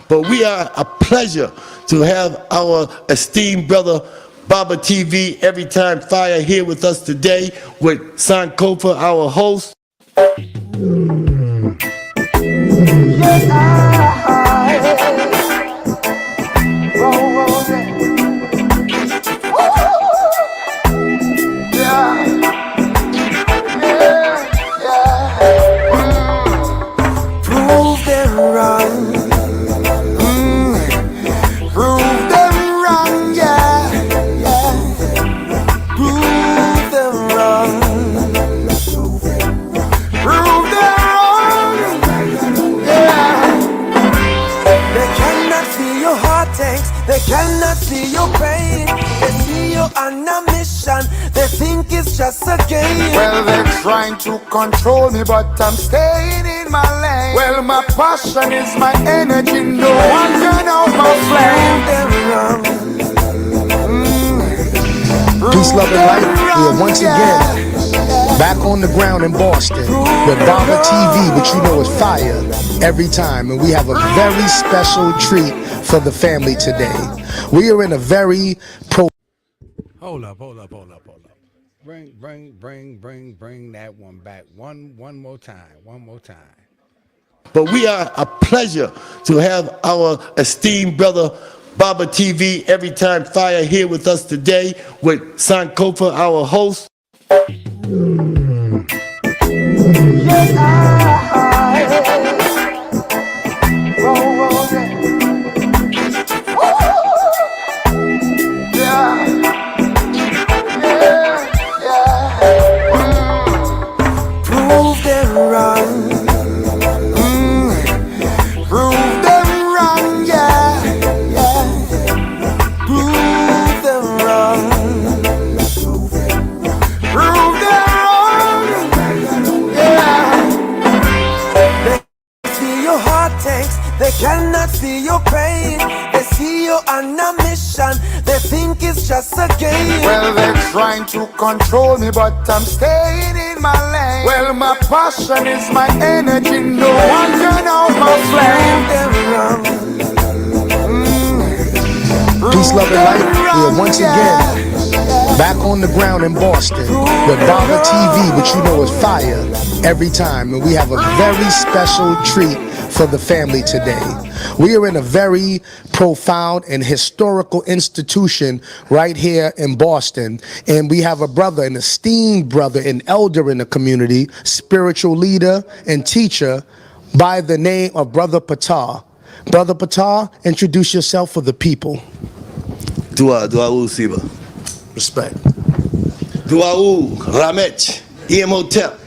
But we are a pleasure to have our esteemed brother Baba TV Every Time Fire here with us today with Sankofa, our host. Prove them wrong. Prove them wrong, yeah, yeah. Prove them wrong. Prove them wrong, yeah. They cannot see your heartaches. They cannot see your pain. They see you on a mission. They think it's just a game. Well, they're trying to control me, but I'm staying in my lane. Well, my passion is my energy. No one can out my flame. Peace, love, and light. We're once again back on the ground in Boston with Baba TV, which you know is fire every time. And we have a very special treat for the family today. We are in a very Hold up. Bring that one back. One more time. But we are a pleasure to have our esteemed brother Baba TV Every Time Fire here with us today with Sankofa, our host. Prove them wrong. Prove them wrong, yeah, yeah. Prove them wrong. Prove them wrong, yeah. They see your heartaches. They cannot see your pain. They see you on a mission. They think it's just a game. Well, they're trying to control me, but I'm staying in my lane. Well, my passion is my energy. No one can out my flame. peace, love, and light. We're once again back on the ground in Boston with Baba TV, which you know is fire every time. And we have a very special treat for the family today. We are in a very profound and historical institution right here in Boston. And we have a brother, an esteemed brother, an elder in the community, spiritual leader and teacher by the name of Brother Ptah. Brother Ptah, introduce yourself for the people. Dua'u Siba. Respect. Dua'u Ramech Imhotep.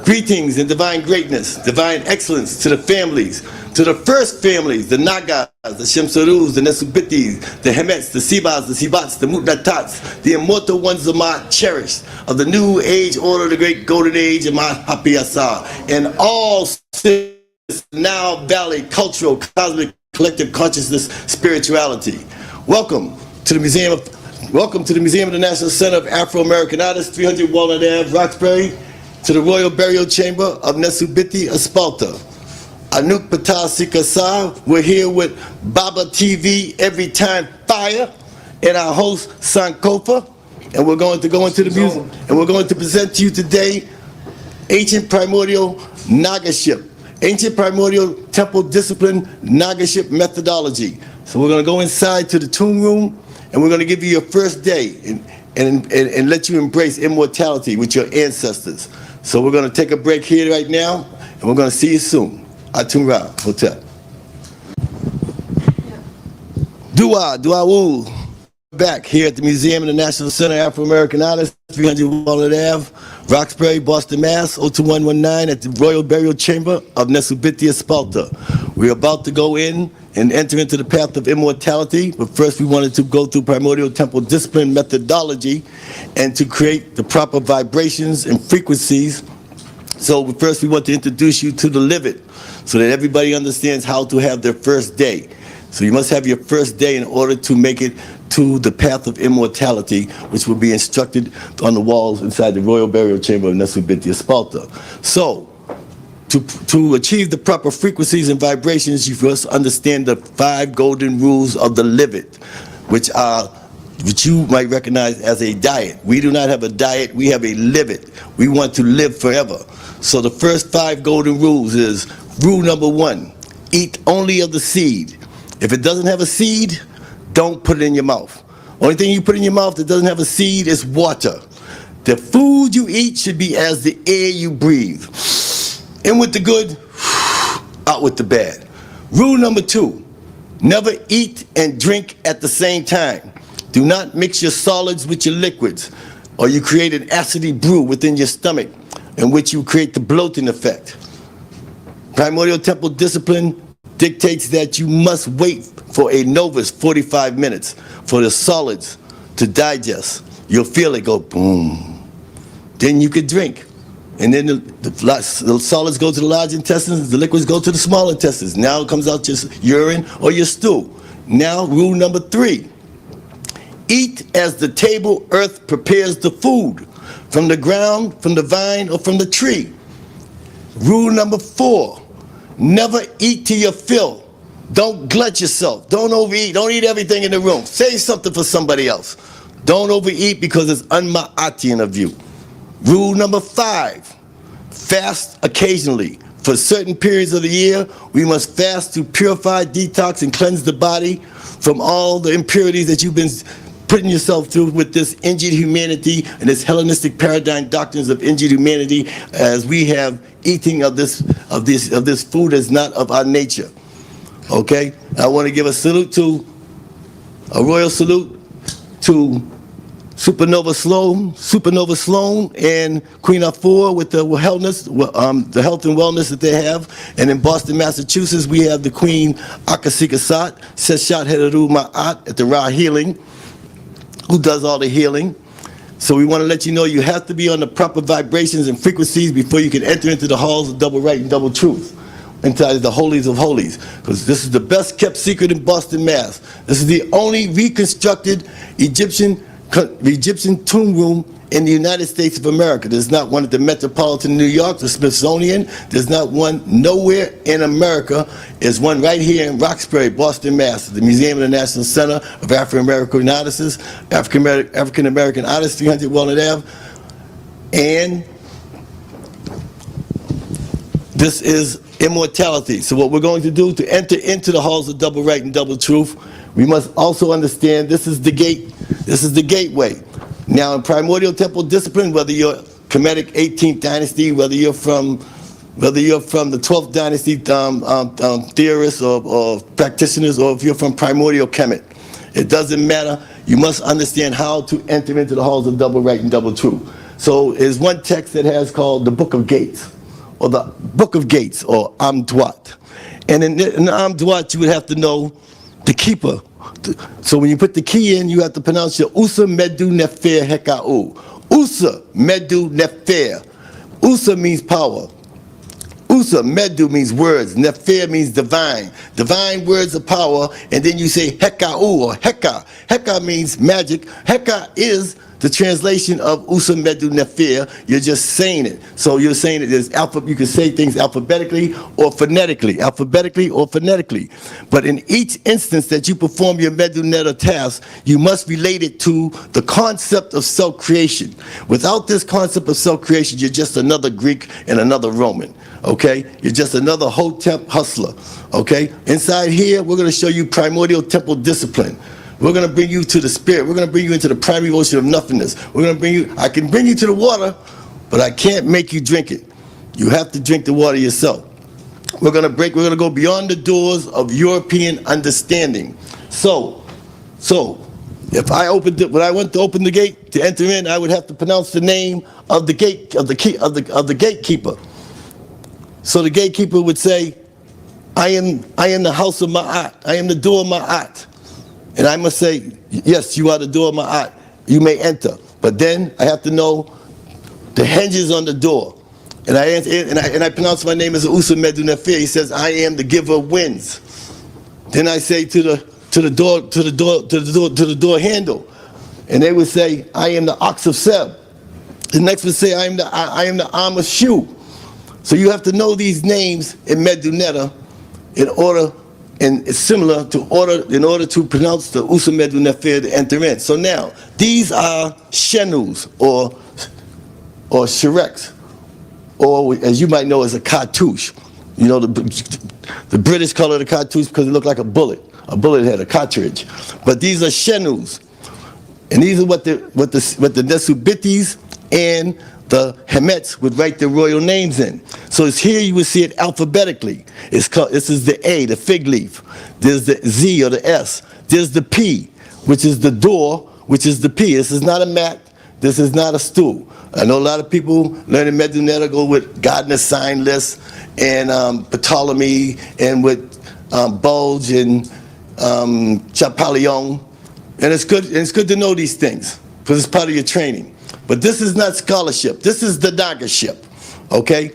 Greetings and divine greatness, divine excellence to the families, to the first families, the Nagas, the Shemsarus, the Nesubitis, the Hemets, the Sibas, the Sibats, the Mutnatats, the immortal ones of my cherished, of the new age order, the great golden age of my Happy Ausar, and all now valley, cultural, cosmic, collective consciousness, spirituality. Welcome to the Museum of the National Center of Afro-American Artists, 300 Walnut Ave, Roxbury, to the Royal Burial Chamber of Nesubiti, Espalta. Anuk Ptah Sikasar, we're here with Baba TV Every Time Fire, and our host Sankofa, and we're going to go into the museum, and we're going to present to you today ancient primordial Nagaship, ancient primordial temple discipline Nagaship methodology. So we're going to go inside to the tomb room, and we're going to give you your first day and let you embrace immortality with your ancestors. So we're going to take a break here right now, and we're going to see you soon. Atumra Hotel. Dua'u. Back here at the Museum of the National Center of Afro-American Artists, 300 Walnut Ave, Roxbury, Boston, Mass. 02119 at the Royal Burial Chamber of Nesubiti, Espalta. We're about to go in and enter into the path of immortality, but first we wanted to go through primordial temple discipline methodology and to create the proper vibrations and frequencies. So first we want to introduce you to the livid so that everybody understands how to have their first day. So you must have your first day in order to make it to the path of immortality, which will be instructed on the walls inside the Royal Burial Chamber of Nesubiti, Espalta. So To achieve the proper frequencies and vibrations, you must understand the 5 golden rules of the livid, which you might recognize as a diet. We do not have a diet, we have a livid. We want to live forever. So the first 5 golden rules is, rule number 1, eat only of the seed. If it doesn't have a seed, don't put it in your mouth. Only thing you put in your mouth that doesn't have a seed is water. The food you eat should be as the air you breathe. In with the good, out with the bad. Rule number 2, never eat and drink at the same time. Do not mix your solids with your liquids, or you create an acidy brew within your stomach, in which you create the bloating effect. Primordial temple discipline dictates that you must wait for a novice 45 minutes for the solids to digest. You'll feel it go boom. Then you could drink. And then the solids go to the large intestines, the liquids go to the small intestines. Now it comes out your urine or your stool. Now, rule number 3. Eat as the table earth prepares the food, from the ground, from the vine, or from the tree. Rule number 4. Never eat to your fill. Don't glut yourself. Don't overeat. Don't eat everything in the room. Save something for somebody else. Don't overeat because it's unma'atian of you. Rule number 5, fast occasionally. For certain periods of the year, we must fast to purify, detox, and cleanse the body from all the impurities that you've been putting yourself through with this injured humanity and this Hellenistic paradigm doctrines of injured humanity, as we have eating of this food that's not of our nature. Okay? I want to give a royal salute to Supernova Sloan, and Queen Afua with the health and wellness that they have. And in Boston, Massachusetts, we have the Queen Akasikasat, Seshat Heru Ma'at at the Ra Healing, who does all the healing. So we want to let you know you have to be on the proper vibrations and frequencies before you can enter into the halls of double right and double truth, inside the holies of holies, because this is the best kept secret in Boston, Mass. This is the only reconstructed Egyptian tomb room in the United States of America. There's not one at the Metropolitan New York, the Smithsonian. There's not one nowhere in America. There's one right here in Roxbury, Boston, Mass. The Museum of the National Center of African Artists, African American Artists, 300 Walnut Ave. And this is immortality. So what we're going to do to enter into the halls of double right and double truth, we must also understand this is the gate. This is the gateway. Now, in primordial temple discipline, whether you're Kemetic 18th dynasty, whether you're from the 12th dynasty theorists or practitioners, or if you're from primordial Kemet, it doesn't matter. You must understand how to enter into the halls of double right and double truth. So there's one text that has called the Book of Gates, or the Book of Gates, or Amduat. And in the Amduat, you would have to know the keeper. So when you put the key in, you have to pronounce your Usa Medu Nefer Heka'u. Usa Medu Nefer. Usa means power. Usa Medu means words. Nefer means divine. Divine words of power. And then you say Heka'u or Heka. Heka means magic. Heka is the translation of Usa Medu Nefer. You're just saying it. So you're saying it as you can say things alphabetically or phonetically. Alphabetically or phonetically. But in each instance that you perform your Medu Neta task, you must relate it to the concept of self-creation. Without this concept of self-creation, you're just another Greek and another Roman. Okay? You're just another Hotep hustler. Okay? Inside here, we're going to show you primordial temple discipline. We're going to bring you to the spirit. We're going to bring you into the primary ocean of nothingness. We're going to bring you, I can bring you to the water, but I can't make you drink it. You have to drink the water yourself. We're going to go beyond the doors of European understanding. So, if when I went to open the gate to enter in, I would have to pronounce the name of the gate, of the gatekeeper. So the gatekeeper would say, I am the house of Ma'at. I am the door of Ma'at. And I must say, yes, you are the door of Ma'at. You may enter. But then I have to know the hinges on the door. And I pronounce my name as Usa Medu Nefer. He says, I am the giver of winds. Then I say to the door handle. And they would say, I am the ox of Seb. The next would say, I am the arm of Shu. So you have to know these names in Medunetta in order, and it's similar to in order to pronounce the Usa Medu Nefer to enter in. So now, these are Shenus, or Shreks, or as you might know as a cartouche. You know, the British call it a cartouche because it looked like a bullet. A bullet had a cartridge. But these are Shenus. And these are what the Nesubitis and the Hemets would write their royal names in. So it's here you would see it alphabetically. This is the A, the fig leaf. There's the Z or the S. There's the P, which is the door, which is the P. This is not a mat. This is not a stool. I know a lot of people learning Medunetta go with Gardner's sign list and Ptolemy and with Bulge and Champollion. And it's good to know these things because it's part of your training. But this is not scholarship. This is the Nagaship, okay?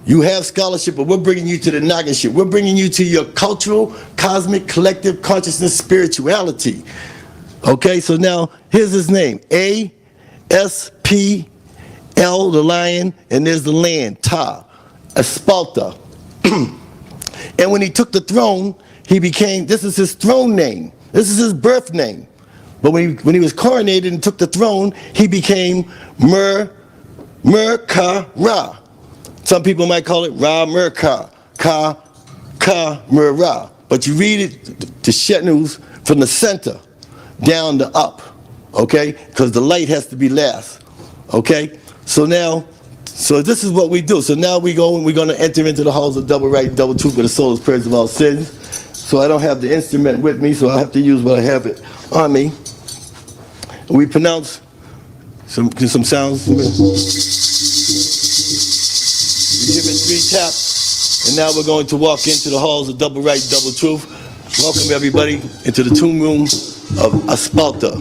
You have scholarship, but we're bringing you to the Nagaship. We're bringing you to your cultural, cosmic, collective consciousness, spirituality. Okay, so now here's his name. A-S-P-L, the lion, and there's the land, Ptah, Espalta. And when he took the throne, he became, this is his throne name. This is his birth name. But when he was coronated and took the throne, he became Mer-Ka-Ra. Some people might call it Ra-Mer-Ka, Ka-Mer-Ra. But you read it, the Shenus, from the center down to up, okay? Because the light has to be last, okay? So this is what we do. So now we're going to enter into the halls of double right, double truth, where the soul is purged of all sins. So I don't have the instrument with me, so I have to use what I have it on me. We pronounce some sounds. We give it 3 taps, and now we're going to walk into the halls of double right, double truth. Welcome everybody into the tomb room of Espalta.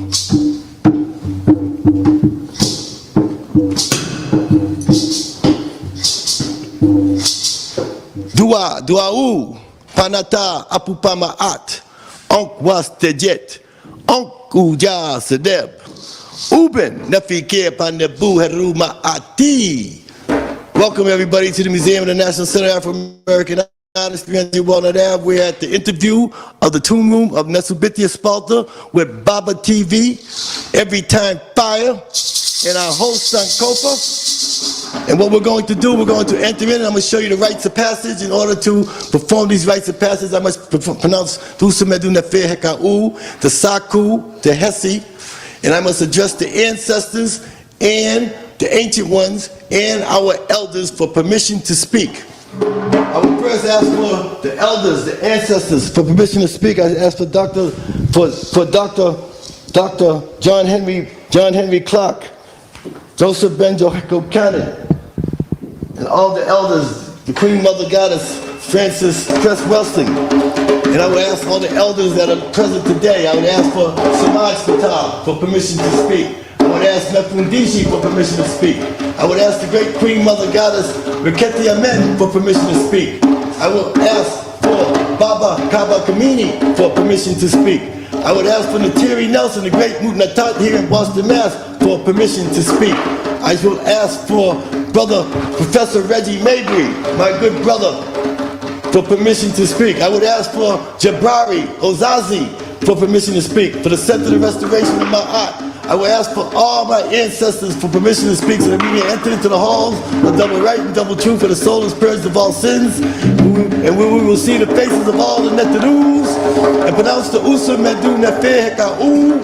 Dua'u, Panata Apupamaat, Onk was tejet, Onk uja sedeb, Uben Nafike Panebu Heru Ma'ati. Welcome everybody to the Museum of the National Center of Afro-American Artists, 300 Walnut Ave. We're at the interview of the tomb room of Nesubiti Espalta with Baba TV, Every Time Fire, and our host Sankofa. And what we're going to do, we're going to enter in, and I'm going to show you the rites of passage. In order to perform these rites of passage, I must pronounce Tusamedu Nefer Heka'u, the Saku, the Hesi, and I must address the ancestors and the ancient ones and our elders for permission to speak. I will first ask for the elders, the ancestors, for permission to speak. I ask for Dr. John Henry Clark, Joseph Benjo Cannon, and all the elders, the Queen Mother Goddess, Francis Cress Welsing. And I would ask all the elders that are present today, I would ask for Samaj Ptah for permission to speak. I would ask Mefundishi for permission to speak. I would ask the great Queen Mother Goddess, Riketi Amen, for permission to speak. I will ask for Baba Kaba Kamini for permission to speak. I would ask for Natiri Nelson, the great Mutnatat here in Boston, Mass, for permission to speak. I will ask for Brother Professor Reggie Mabry, my good brother, for permission to speak. I would ask for Jabari Ozazi for permission to speak. For the Center of Restoration of my art, I will ask for all my ancestors for permission to speak so that we may enter into the halls of double right and double truth, for the soul is purged of all sins, and we will see the faces of all the Netanus and pronounce the Usa Medu Nefer Heka'u,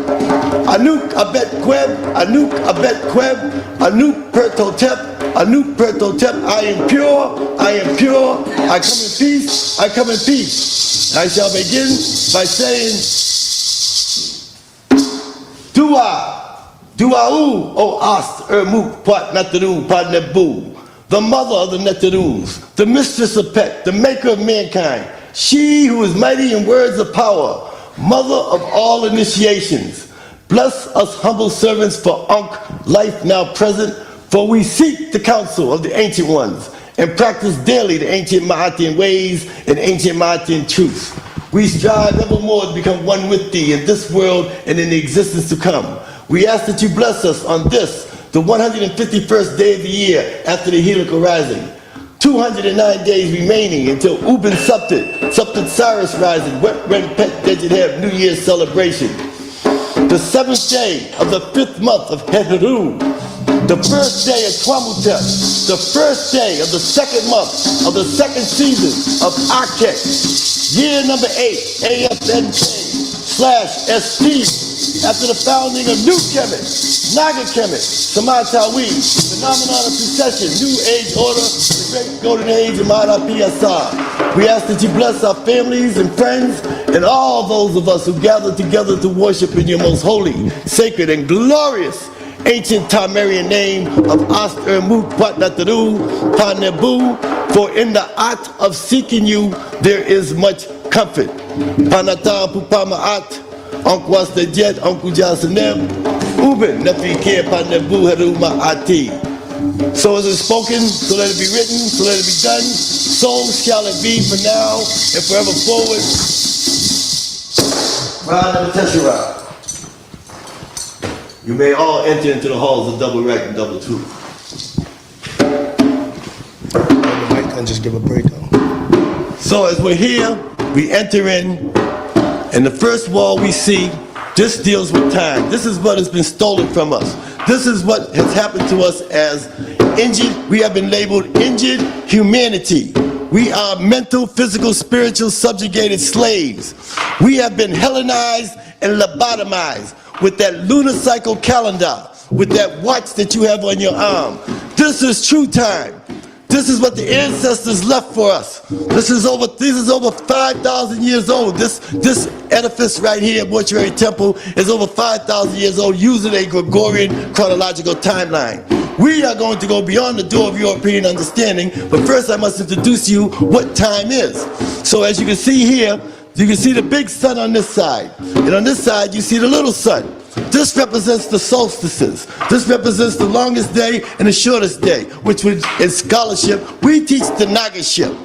Anuk Abet Kweb, Anuk Abet Kweb, Anuk Pertotep, Anuk Pertotep. I am pure, I am pure, I come in peace, I come in peace. I shall begin by saying, Dua'u, O Ast, Ermuk, Pat Nataru, Pat Nebu, the mother of the Netarus, the mistress of Pet, the maker of mankind, she who is mighty in words of power, mother of all initiations. Bless us humble servants for Ankh, life now present, for we seek the counsel of the ancient ones and practice daily the ancient Ma'atian ways and ancient Ma'atian truths. We strive evermore to become one with thee in this world and in the existence to come. We ask that you bless us on this, the 151st day of the year after the heliacal rising. 209 days remaining until Ubin Suptit Cyrus rising, wet red pet Dejid New Year's celebration. The 7th day of the 5th month of Heru, the 1st day of Twamutep, the 1st day of the 2nd month of the 2nd season of Akek, year number 8, AFNK/ST, after the founding of New Kemet, Naga Kemet, Samatawi, phenomenon of succession, New Age order, the great golden age of Mara PSR. We ask that you bless our families and friends and all those of us who gather together to worship in your most holy, sacred, and glorious ancient Tamarian name of Ausar Mutpatnataru Panebu, for in the art of seeking you there is much comfort. Panata Pupamaat, Onkwas the Jet, Uncle Jasanem, Ubin, Nafi Care Panebu Haruma Ati. So is it spoken, so let it be written, so let it be done, so shall it be for now and forever forward. Rana Teshara. You may all enter into the halls of double right and double truth. The mic and just give a breakdown. So as we're here, we enter in, and the first wall we see, this deals with time. This is what has been stolen from us. This is what has happened to us as injured. We have been labeled injured humanity. We are mental, physical, spiritual, subjugated slaves. We have been Hellenized and lobotomized with that lunar cycle calendar, with that watch that you have on your arm. This is true time. This is what the ancestors left for us. This is over 5,000 years old. This edifice right here, Mortuary Temple, is over 5,000 years old, using a Gregorian chronological timeline. We are going to go beyond the door of European understanding, but first I must introduce you what time is. So as you can see here, you can see the big sun on this side, and on this side you see the little sun. This represents the solstices. This represents the longest day and the shortest day, which in scholarship, we teach the Nagaship.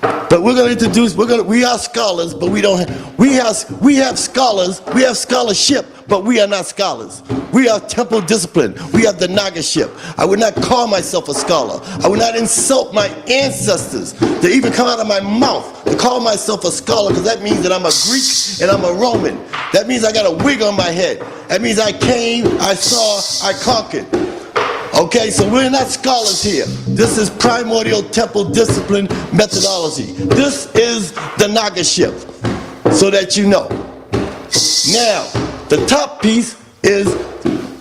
But we're going to introduce, we are scholars, but we have scholars, we have scholarship, but we are not scholars. We are temple discipline. We have the Nagaship. I would not call myself a scholar. I would not insult my ancestors to even come out of my mouth to call myself a scholar, because that means that I'm a Greek and I'm a Roman. That means I got a wig on my head. That means I came, I saw, I conquered. Okay, so we're not scholars here. This is primordial temple discipline methodology. This is the Nagaship, so that you know. Now, the top piece is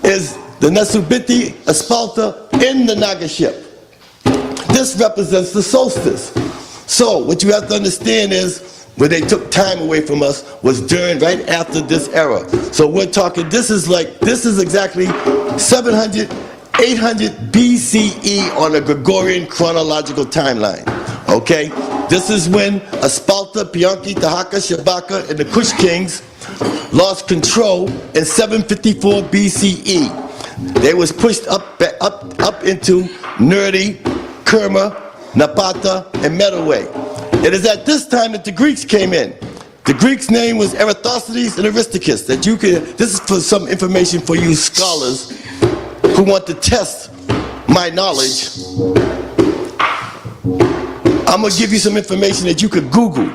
the Nesubiti Aspalta in the Nagaship. This represents the solstice. So what you have to understand is, where they took time away from us was right after this era. So we're talking, this is exactly 700, 800 BCE on a Gregorian chronological timeline. Okay? This is when Aspalta, Pianki, Tahaka, Shabaka, and the Kush kings lost control in 754 BCE. They was pushed up into Nerdi, Kerma, Napata, and Merowe. It is at this time that the Greeks came in. The Greeks' name was Eratosthenes and Aristarchus. This is for some information for you scholars who want to test my knowledge. I'm going to give you some information that you could Google.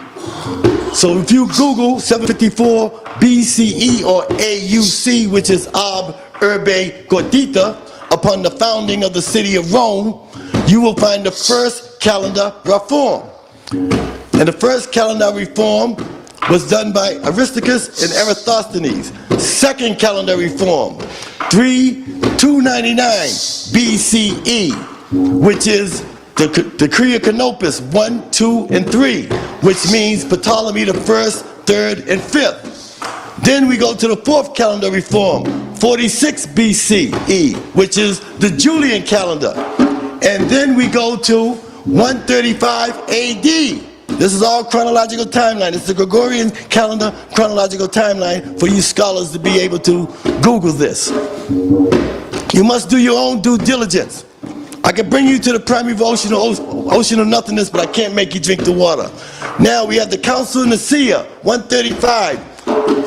So if you Google 754 BCE or AUC, which is Ab Urbe Gordita, upon the founding of the city of Rome, you will find the first calendar reform. And the first calendar reform was done by Aristarchus and Eratosthenes. Second calendar reform, 299 BCE, which is the Decree of Canopus 1, 2, and 3, which means Ptolemy the 1st, 3rd, and 5th. Then we go to the fourth calendar reform, 46 BCE, which is the Julian calendar. And then we go to 135 AD. This is all chronological timeline. It's the Gregorian calendar chronological timeline for you scholars to be able to Google this. You must do your own due diligence. I can bring you to the primeval ocean of nothingness, but I can't make you drink the water. Now we have the Council of Nicaea, 135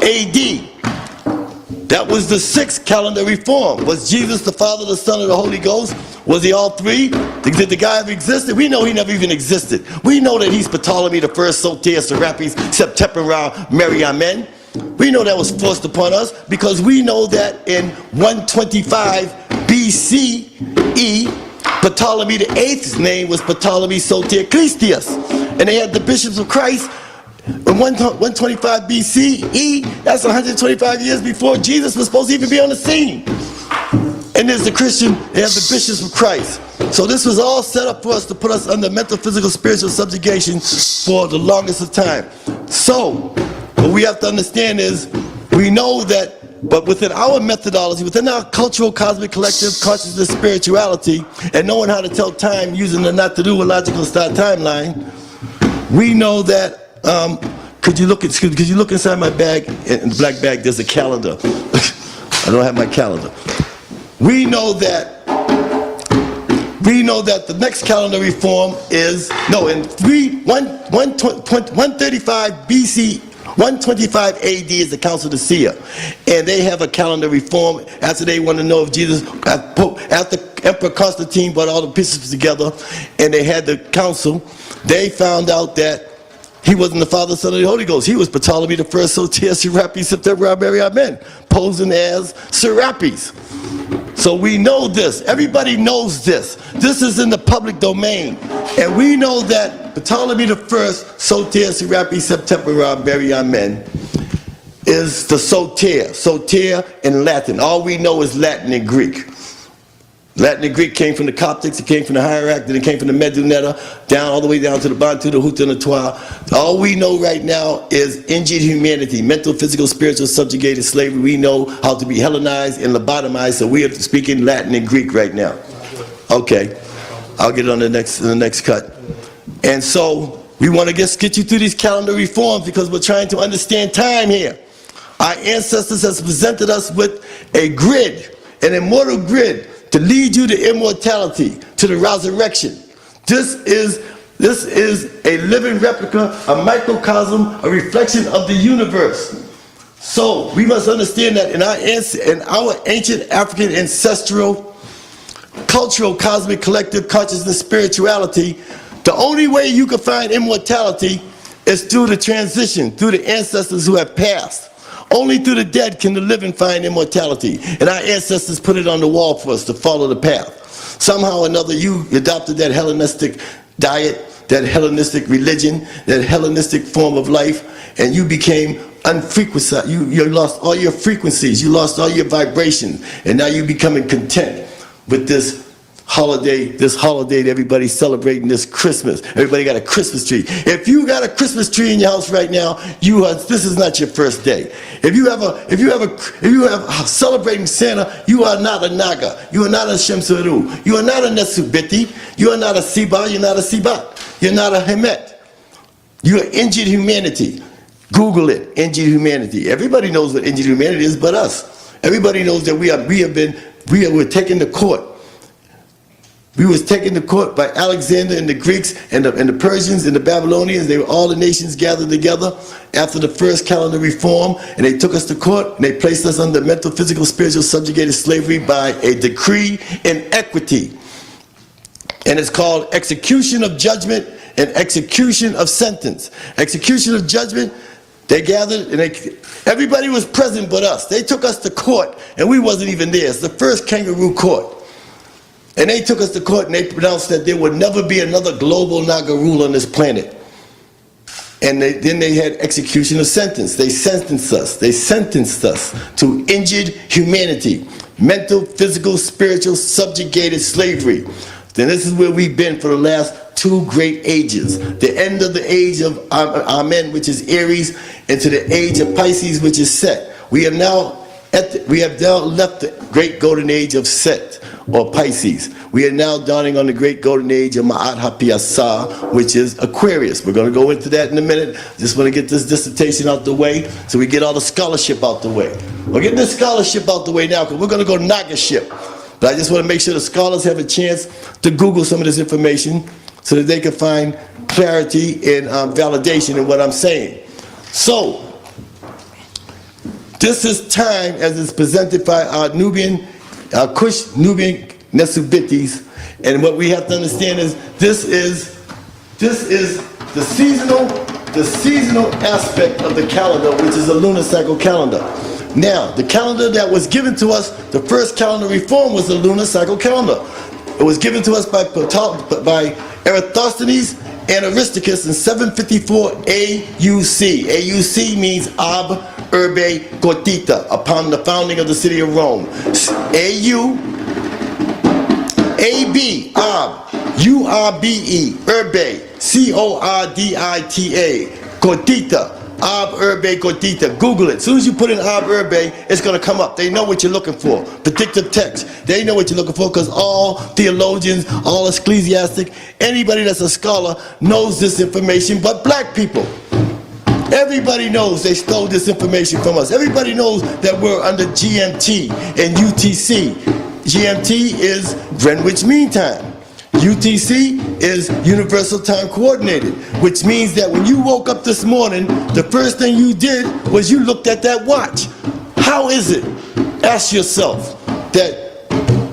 AD. That was the sixth calendar reform. Was Jesus the Father, the Son, and the Holy Ghost? Was he all three? Did the guy ever existed? We know he never even existed. We know that he's Ptolemy the first, Soter, Serapis, September, Mary, Amen. We know that was forced upon us because we know that in 125 BCE, Ptolemy the eighth's name was Ptolemy Soter Christius. And they had the bishops of Christ in 125 BCE. That's 125 years before Jesus was supposed to even be on the scene. And there's the Christian, they have the bishops of Christ. So this was all set up for us to put us under mental, physical, spiritual subjugation for the longest of time. So what we have to understand is, we know that, but within our methodology, within our cultural, cosmic, collective, consciousness, spirituality, and knowing how to tell time using the not to do a logical star timeline, we know that, could you look inside my bag, in the black bag, there's a calendar. I don't have my calendar. We know that the next calendar reform is, in 135 BC, 125 AD is the Council of Nicaea, and they have a calendar reform after they want to know if Jesus, after Emperor Constantine brought all the bishops together, and they had the council, they found out that he wasn't the Father, Son, and the Holy Ghost. He was Ptolemy the first, Soter, Serapis, September, Mary, Amen, posing as Serapis. So we know this. Everybody knows this. This is in the public domain. And we know that Ptolemy the first, Soter, Serapis, September, Mary, Amen, is the Soter. Soter in Latin. All we know is Latin and Greek. Latin and Greek came from the Coptics, it came from the Hierarch, then it came from the Medunetta, down all the way down to the Bantu, the Hutu, and the Twa. All we know right now is injured humanity, mental, physical, spiritual, subjugated slavery. We know how to be Hellenized and lobotomized, so we are speaking Latin and Greek right now. Okay, I'll get it on the next cut. And so we want to get you through these calendar reforms because we're trying to understand time here. Our ancestors have presented us with a grid, an immortal grid, to lead you to immortality, to the resurrection. This is a living replica, a microcosm, a reflection of the universe. So we must understand that in our ancient African ancestral, cultural, cosmic, collective consciousness, spirituality, the only way you can find immortality is through the transition, through the ancestors who have passed. Only through the dead can the living find immortality. And our ancestors put it on the wall for us to follow the path. Somehow or another, you adopted that Hellenistic diet, that Hellenistic religion, that Hellenistic form of life, and you became unfrequency. You lost all your frequencies, you lost all your vibrations, and now you're becoming content with this holiday that everybody's celebrating, this Christmas. Everybody got a Christmas tree. If you got a Christmas tree in your house right now, this is not your first day. If you have celebrating Santa, you are not a Naga. You are not a Shemsaru. You are not a Nesubiti. You are not a Siba. You're not a Sibat. You're not a Hemet. You are injured humanity. Google it, injured humanity. Everybody knows what injured humanity is but us. Everybody knows that we're taken to court. We was taken to court by Alexander and the Greeks and the Persians and the Babylonians. They were all the nations gathered together after the first calendar reform, and they took us to court and they placed us under mental, physical, spiritual, subjugated slavery by a decree in equity. And it's called execution of judgment and execution of sentence. Execution of judgment, they gathered and everybody was present but us. They took us to court and we wasn't even there. It's the first kangaroo court. And they took us to court and they pronounced that there would never be another global Naga rule on this planet. And then they had execution of sentence. They sentenced us to injured humanity, mental, physical, spiritual, subjugated slavery. Then this is where we've been for the last 2 great ages. The end of the age of Amen, which is Aries, into the age of Pisces, which is Set. We have now left the great golden age of Set, or Pisces. We are now dawning on the great golden age of Ma'at HaPiasah, which is Aquarius. We're going to go into that in a minute. Just want to get this dissertation out the way so we get all the scholarship out the way. We're getting this scholarship out the way now because we're going to go Nagaship. But I just want to make sure the scholars have a chance to Google some of this information so that they can find clarity and validation in what I'm saying. So, This is time as it's presented by our Kush Nubian Nesubitis. And what we have to understand is this is the seasonal aspect of the calendar, which is a lunar cycle calendar. Now, the calendar that was given to us, the first calendar reform was the lunar cycle calendar. It was given to us by Eratosthenes and Aristarchus in 754 AUC. AUC means Ab Urbe Gotita, upon the founding of the city of Rome. AB, Ab, URBE, Urbe, CORDITA, Gotita, Ab Urbe Gotita. Google it. As soon as you put in Ab Urbe, it's going to come up. They know what you're looking for. Predictive text. They know what you're looking for because all theologians, all ecclesiastic, anybody that's a scholar knows this information but black people. Everybody knows they stole this information from us. Everybody knows that we're under GMT and UTC. GMT is Greenwich Mean Time. UTC is Universal Time Coordinated, which means that when you woke up this morning, the first thing you did was you looked at that watch. How is it, ask yourself, that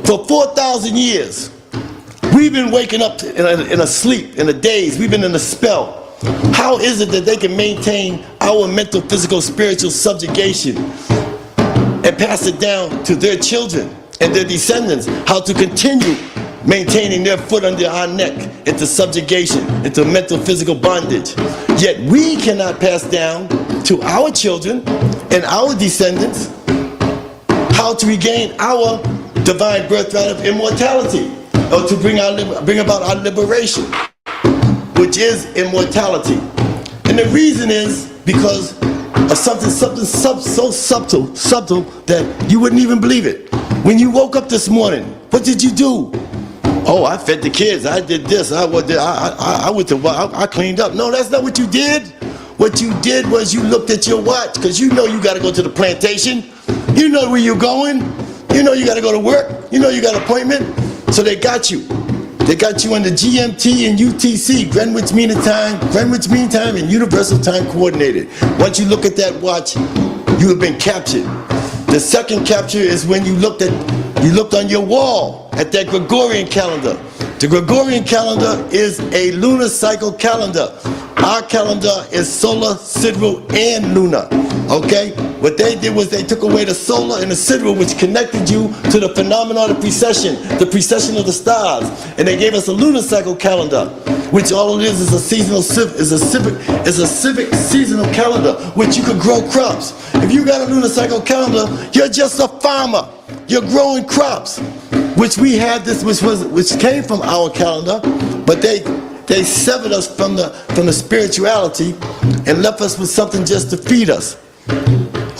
for 4,000 years, we've been waking up in a sleep, in a daze, we've been in a spell. How is it that they can maintain our mental, physical, spiritual subjugation and pass it down to their children and their descendants? How to continue maintaining their foot under our neck into subjugation, into mental, physical bondage. Yet we cannot pass down to our children and our descendants how to regain our divine birthright of immortality, or to bring about our liberation, which is immortality. And the reason is because of something so subtle that you wouldn't even believe it. When you woke up this morning, what did you do? Oh, I fed the kids, I did this, I cleaned up. No, that's not what you did. What you did was you looked at your watch, because you know you got to go to the plantation. You know where you're going. You know you got to go to work. You know you got an appointment. So they got you. They got you under GMT and UTC, Greenwich Mean Time, and Universal Time Coordinated. Once you look at that watch, you have been captured. The second capture is when you looked on your wall at that Gregorian calendar. The Gregorian calendar is a lunar cycle calendar. Our calendar is solar, sidereal, and lunar. Okay? What they did was they took away the solar and the sidereal, which connected you to the phenomenon of precession of the stars. And they gave us a lunar cycle calendar, which all it is a civic seasonal calendar, which you could grow crops. If you got a lunar cycle calendar, you're just a farmer. You're growing crops, which we had this, which came from our calendar, but they severed us from the spirituality and left us with something just to feed us.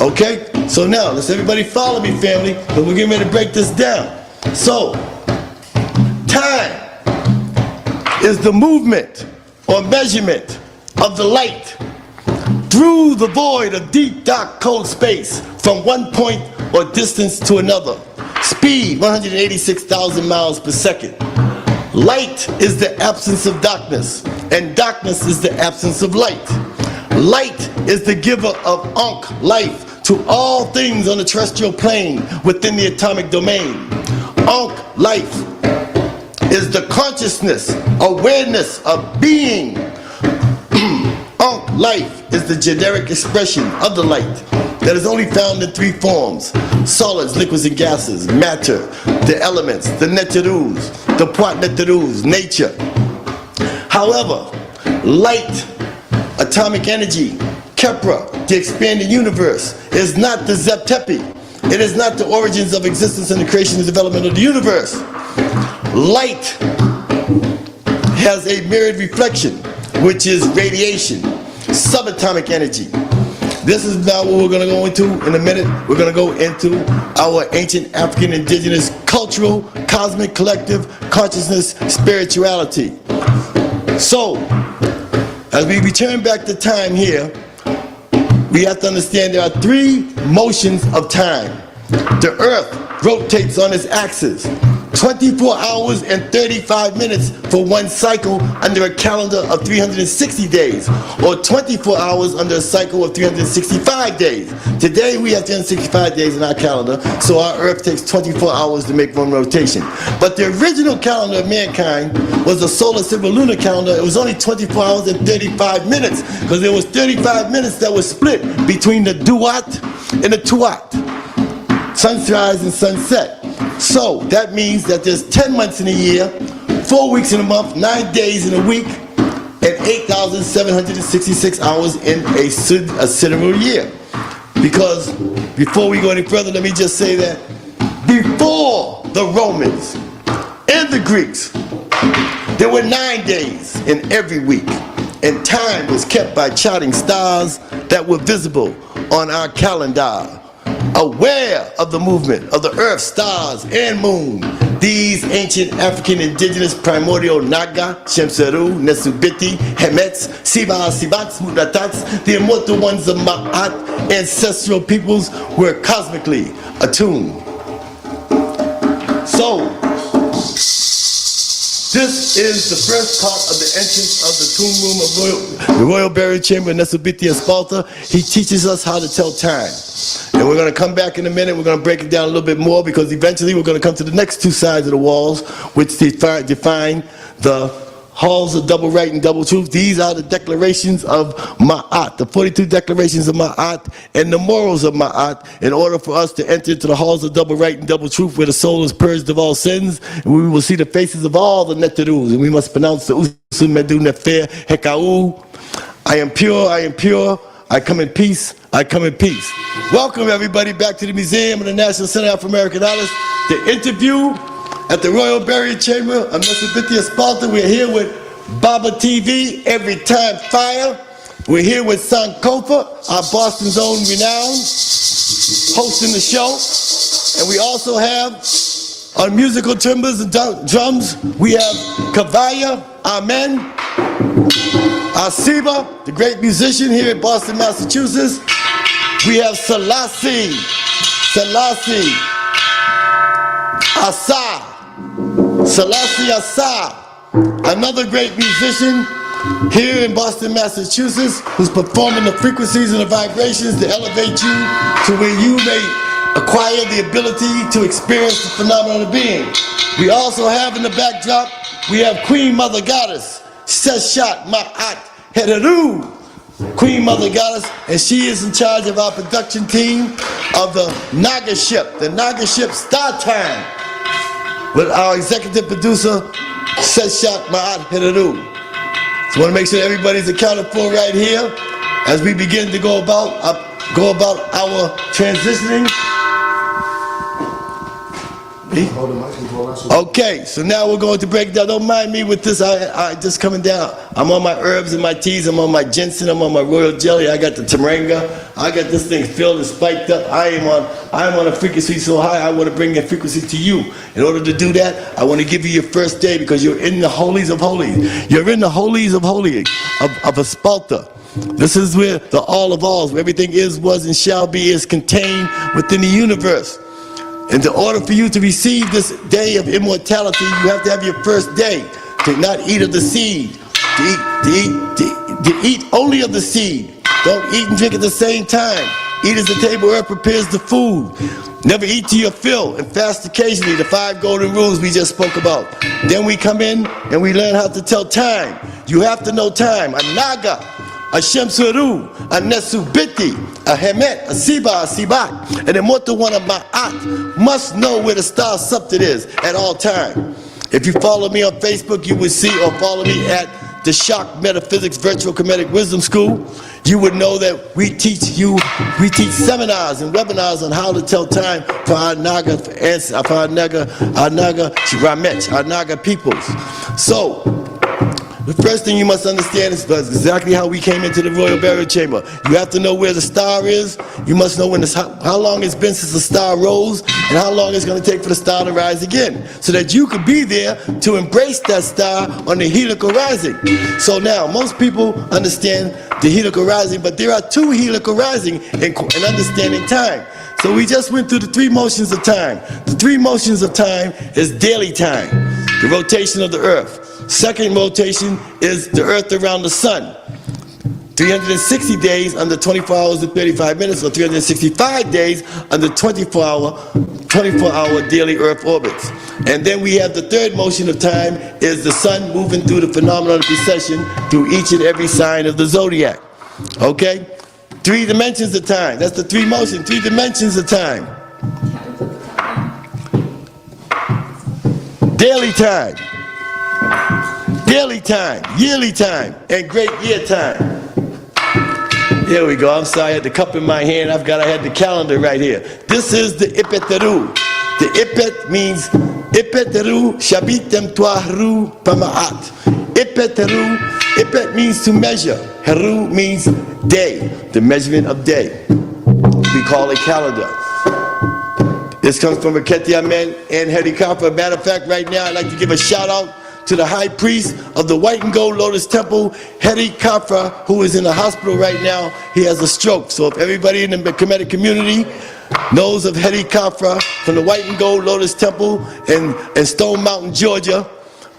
Okay? So now, let's everybody follow me, family, but we're getting ready to break this down. So, time is the movement or measurement of the light through the void of deep, dark, cold space from one point or distance to another. Speed, 186,000 miles per second. Light is the absence of darkness, and darkness is the absence of light. Light is the giver of Ankh, life, to all things on the terrestrial plane within the atomic domain. Ankh, life, is the consciousness, awareness of being. Ankh, life, is the generic expression of the light that is only found in three forms: solids, liquids, and gases, matter, the elements, the neterus, the point neterus, nature. However, light, atomic energy, Kepra, the expanding universe, is not the Zeptepi. It is not the origins of existence and the creation and development of the universe. Light has a mirrored reflection, which is radiation, subatomic energy. This is now what we're going to go into in a minute. We're going to go into our ancient African indigenous cultural, cosmic, collective consciousness, spirituality. So, as we return back to time here, we have to understand there are three motions of time. The earth rotates on its axis. 24 hours and 35 minutes for one cycle under a calendar of 360 days, or 24 hours under a cycle of 365 days. Today we have 365 days in our calendar, so our Earth takes 24 hours to make one rotation. But the original calendar of mankind was a solar system lunar calendar. It was only 24 hours and 35 minutes, because there was 35 minutes that was split between the duat and the tuat, sunrise and sunset. So that means that there's 10 months in a year, 4 weeks in a month, 9 days in a week, and 8,766 hours in a sidereal year. Because before we go any further, let me just say that before the Romans and the Greeks, there were 9 days in every week, and time was kept by charting stars that were visible on our calendar. Aware of the movement of the earth, stars, and moon, these ancient African indigenous primordial Naga, Shemseru, Nesubiti, Hemets, Siba, Sibats, Mutatats, the immortal ones of Ma'at, ancestral peoples, were cosmically attuned. So, this is the first part of the entrance of the tomb room of the Royal Burial Chamber in Nesubiti and Sparta. He teaches us how to tell time. And we're going to come back in a minute. We're going to break it down a little bit more, because eventually we're going to come to the next two sides of the walls, which define the halls of double right and double truth. These are the declarations of Ma'at, the 42 declarations of Ma'at and the morals of Ma'at, in order for us to enter into the halls of double right and double truth, where the soul is purged of all sins, and we will see the faces of all the Netarus, and we must pronounce the Usu Medu Nefer Hekau. I am pure, I am pure, I come in peace, I come in peace. Welcome everybody back to the Museum of the National Center of African Artists. The interview at the Royal Burial Chamber of Nesubiti and Sparta. We're here with Baba TV, Every Time Fire. We're here with Sankofa, our Boston's own renown, hosting the show. And we also have on musical timbres and drums, we have Kavaya, Amen, Asiba, the great musician here in Boston, Massachusetts. We have Selassie, Ausar, Selassie Ausar, another great musician here in Boston, Massachusetts, who's performing the frequencies and the vibrations to elevate you to where you may acquire the ability to experience the phenomenon of being. We also have in the backdrop, we have Queen Mother Goddess, Seshat Ma'at Hereru, Queen Mother Goddess, and she is in charge of our production team of the Naga ship Star Time, with our executive producer, Seshat Ma'at Hereru. So I want to make sure everybody's accounted for right here as we begin to go about our transitioning. Okay, so now we're going to break down. Don't mind me with this. I just coming down. I'm on my herbs and my teas. I'm on my ginseng. I'm on my royal jelly. I got the Tamaranga. I got this thing filled and spiked up. I am on a frequency so high. I want to bring that frequency to you. In order to do that, I want to give you your first day, because you're in the holies of holies. You're in the holies of holies of a Sparta. This is where the all of alls, where everything is, was, and shall be, is contained within the universe. And in order for you to receive this day of immortality, you have to have your first day to not eat of the seed, to eat only of the seed. Don't eat and drink at the same time. Eat as the table earth prepares the food. Never eat till your fill, and fast occasionally, the 5 golden rules we just spoke about. Then we come in and we learn how to tell time. You have to know time. A Naga, a Shemseru, a Nesubiti, a Hemet, a Siba, a Sibat, an immortal one of Ma'at must know where the star subject is at all time. If you follow me on Facebook, you will see, or follow me at the Shock Metaphysics Virtual Comedic Wisdom School, you would know that we teach seminars and webinars on how to tell time for our Naga, our Naga Ramet, our Naga peoples. So, the first thing you must understand is exactly how we came into the Royal Burial Chamber. You have to know where the star is. You must know how long it's been since the star rose, and how long it's going to take for the star to rise again, so that you could be there to embrace that star on the helical rising. So now, most people understand the helical rising, but there are 2 helical rising in understanding time. So we just went through the 3 motions of time. The 3 motions of time is daily time, the rotation of the earth. Second rotation is the earth around the sun. 360 days under 24 hours and 35 minutes, or 365 days under 24-hour daily earth orbits. And then we have the third motion of time is the sun moving through the phenomenon of precession through each and every sign of the zodiac. Okay? 3 dimensions of time. That's the 3 motions, 3 dimensions of time. Daily time, yearly time, and great year time. Here we go. I'm sorry, I had the cup in my hand. I had the calendar right here. This is the Ipeteru. The Ipet means Ipeteru Shabitem Tuahru Pamaat. Ipeteru, Ipet means to measure. Heru means day, the measurement of day. We call it calendar. This comes from Aketi Amen and Herikapa. Matter of fact, right now I'd like to give a shout out to the high priest of the White and Gold Lotus Temple, Heri Kafra, who is in the hospital right now. He has a stroke. So if everybody in the Kemetic community knows of Heri Kafra from the White and Gold Lotus Temple in Stone Mountain, Georgia,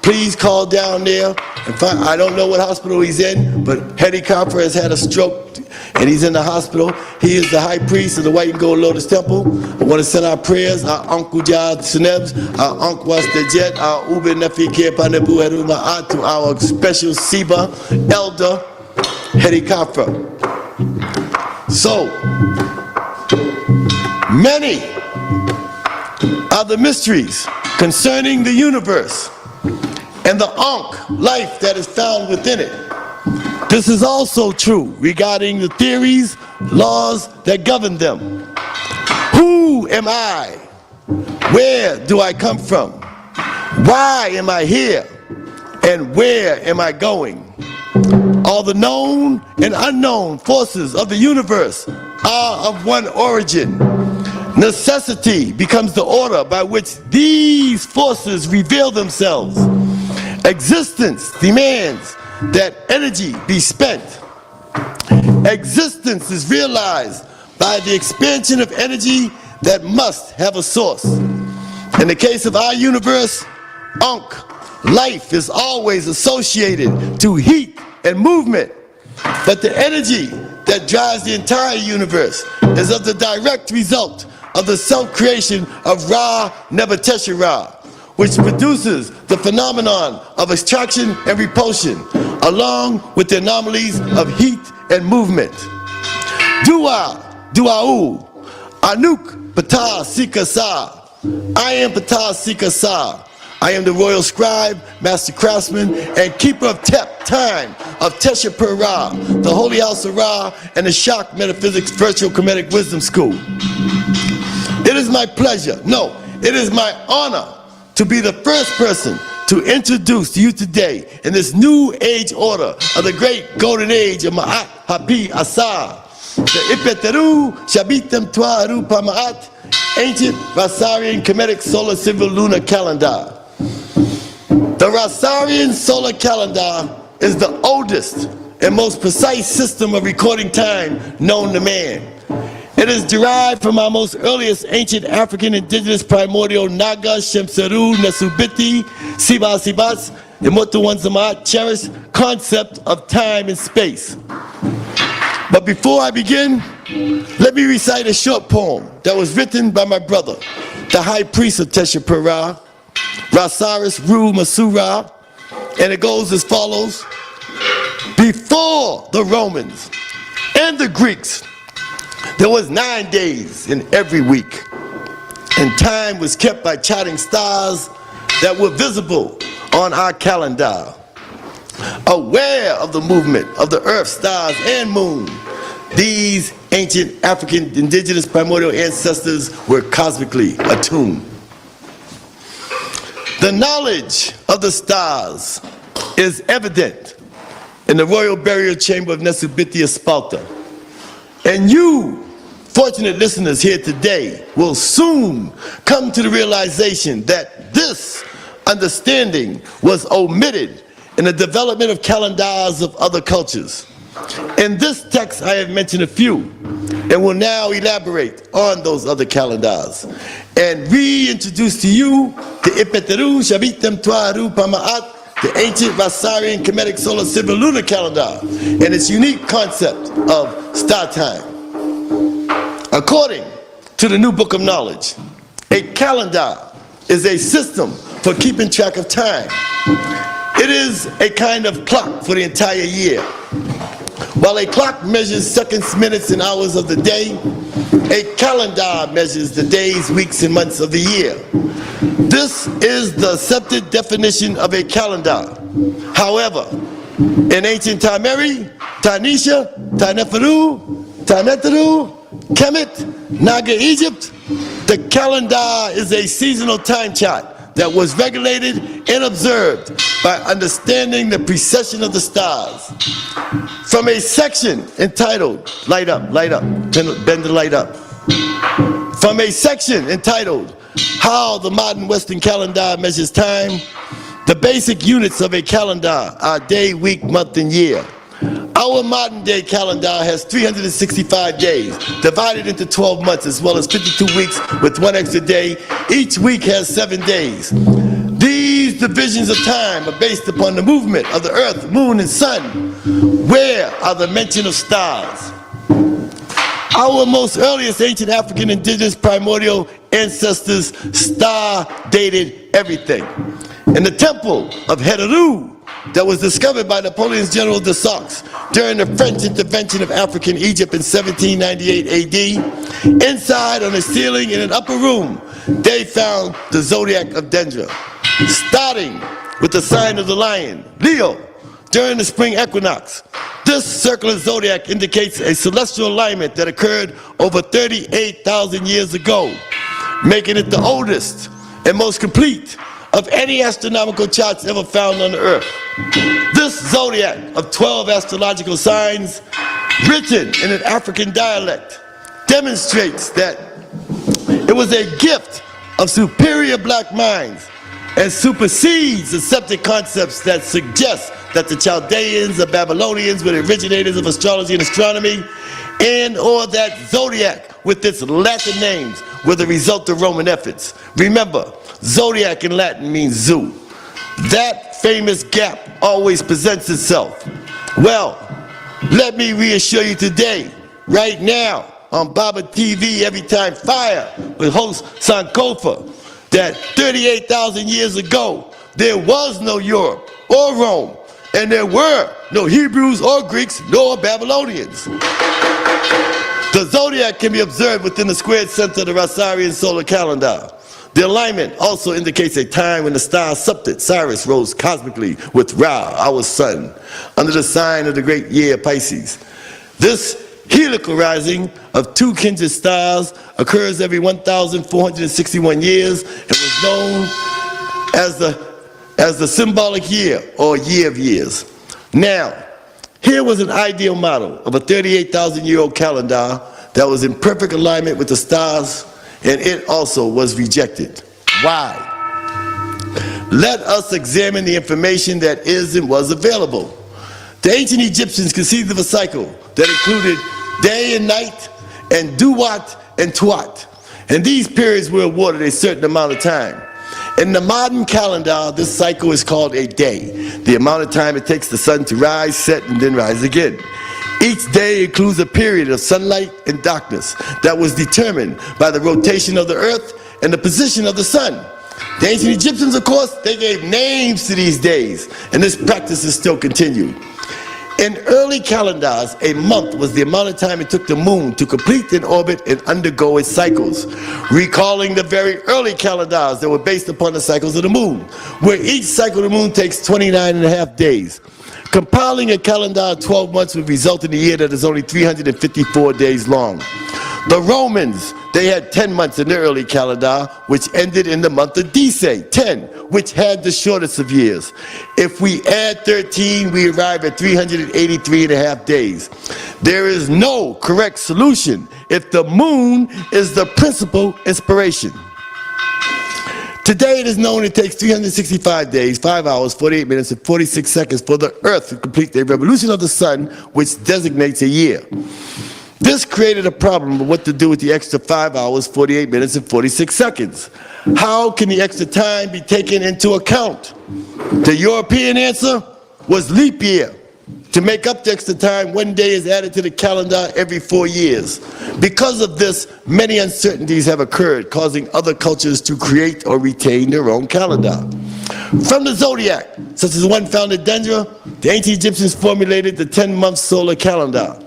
please call down there and find. I don't know what hospital he's in, but Heri Kafra has had a stroke and he's in the hospital. He is the high priest of the White and Gold Lotus Temple. I want to send our prayers, our Uncle Jah Sunebs, our Uncle Wastajet, our Ube Nefi Kepanebu Heruma to our special Siba elder, Heri Kafra. So, many are the mysteries concerning the universe and the Ankh life that is found within it. This is also true regarding the theories, laws that govern them. Who am I? Where do I come from? Why am I here? And where am I going? All the known and unknown forces of the universe are of one origin. Necessity becomes the order by which these forces reveal themselves. Existence demands that energy be spent. Existence is realized by the expansion of energy that must have a source. In the case of our universe, Ankh, life is always associated to heat and movement. But the energy that drives the entire universe is of the direct result of the self-creation of Ra Nebuchadnezzar Ra, which produces the phenomenon of extraction and repulsion, along with the anomalies of heat and movement. Dua, Dua'u, Anuk, Ptah, Seker, Sa. I am Ptah, Seker, Sa. I am the royal scribe, master craftsman, and keeper of time of Tesha Per Ra, the holy house of Ra, and the Shak Metaphysics Virtual Kemetic Wisdom School. It is my pleasure, no, it is my honor to be the first person to introduce to you today in this new age order of the great golden age of Ma'at Hapi Ausar, the Ipeteru Shabitem Tuaru Pamaat, ancient Rasarian Kemetic solar civil lunar calendar. The Rasarian solar calendar is the oldest and most precise system of recording time known to man. It is derived from our most earliest ancient African indigenous primordial Naga, Shemseru, Nesubiti, Siba Sibats, Imotu Wanzamat cherished concept of time and space. But before I begin, let me recite a short poem that was written by my brother, the high priest of Tesha Per Ra, Rasaris Ru Masura, and it goes as follows. Before the Romans and the Greeks, there was 9 days in every week, and time was kept by charting stars that were visible on our calendar. Aware of the movement of the earth, stars, and moon, these ancient African indigenous primordial ancestors were cosmically attuned. The knowledge of the stars is evident in the royal burial chamber of Nesubiti Sparta. And you, fortunate listeners here today, will soon come to the realization that this understanding was omitted in the development of calendars of other cultures. In this text, I have mentioned a few. and will now elaborate on those other calendars and reintroduce to you the Ipeteru Shabitam Tuaru Pamaat, the ancient Vasarian Kemetic solar civil lunar calendar, and its unique concept of star time. According to the New Book of Knowledge, a calendar is a system for keeping track of time. It is a kind of clock for the entire year. While a clock measures seconds, minutes, and hours of the day, a calendar measures the days, weeks, and months of the year. This is the accepted definition of a calendar. However, in ancient Tameri, Tanisha, Taneferu, Taneteru, Kemet, Naga Egypt, the calendar is a seasonal time chart that was regulated and observed by understanding the precession of the stars. From a section entitled, light up, bend the light up. From a section entitled, How the Modern Western Calendar Measures Time, the basic units of a calendar are day, week, month, and year. Our modern day calendar has 365 days, divided into 12 months, as well as 52 weeks with one extra day. Each week has 7 days. These divisions of time are based upon the movement of the earth, moon, and sun. Where are the mention of stars? Our most earliest ancient African indigenous primordial ancestors star-dated everything. In the temple of Heteru, that was discovered by Napoleon's General de Saxe during the French intervention of African Egypt in 1798 AD. Inside, on the ceiling in an upper room, they found the zodiac of Dendra, starting with the sign of the lion, Leo, during the spring equinox. This circular zodiac indicates a celestial alignment that occurred over 38,000 years ago, making it the oldest and most complete of any astronomical charts ever found on the earth. This zodiac of 12 astrological signs, written in an African dialect, demonstrates that it was a gift of superior black minds and supersedes accepted concepts that suggest that the Chaldeans, the Babylonians were the originators of astrology and astronomy, and or that zodiac with its Latin names were the result of Roman efforts. Remember, zodiac in Latin means zoo. That famous gap always presents itself. Well, let me reassure you today, right now, on Baba TV, Every Time Fire, with host Sankofa, that 38,000 years ago, there was no Europe or Rome, and there were no Hebrews or Greeks nor Babylonians. The zodiac can be observed within the squared center of the Ausarian solar calendar. The alignment also indicates a time when the star Septet, Sirius, rose cosmically with Ra, our sun, under the sign of the great year Pisces. This helical rising of two kindred stars occurs every 1,461 years and was known as the symbolic year or year of years. Now, here was an ideal model of a 38,000-year-old calendar that was in perfect alignment with the stars, and it also was rejected. Why? Let us examine the information that is and was available. The ancient Egyptians conceived of a cycle that included day and night, and duat and tuat. And these periods were awarded a certain amount of time. In the modern calendar, this cycle is called a day, the amount of time it takes the sun to rise, set, and then rise again. Each day includes a period of sunlight and darkness that was determined by the rotation of the earth and the position of the sun. The ancient Egyptians, of course, they gave names to these days, and this practice is still continued. In early calendars, a month was the amount of time it took the moon to complete an orbit and undergo its cycles, recalling the very early calendars that were based upon the cycles of the moon, where each cycle of the moon takes 29 and a half days. Compiling a calendar of 12 months would result in a year that is only 354 days long. The Romans, they had 10 months in their early calendar, which ended in the month of Dise, 10, which had the shortest of years. If we add 13, we arrive at 383 and a half days. There is no correct solution if the moon is the principal inspiration. Today it is known it takes 365 days, 5 hours, 48 minutes, and 46 seconds for the Earth to complete the revolution of the sun, which designates a year. This created a problem of what to do with the extra 5 hours, 48 minutes, and 46 seconds. How can the extra time be taken into account? The European answer was leap year. To make up the extra time, 1 day is added to the calendar every 4 years. Because of this, many uncertainties have occurred, causing other cultures to create or retain their own calendar. From the zodiac, such as one found in Dendra, the ancient Egyptians formulated the 10-month solar calendar.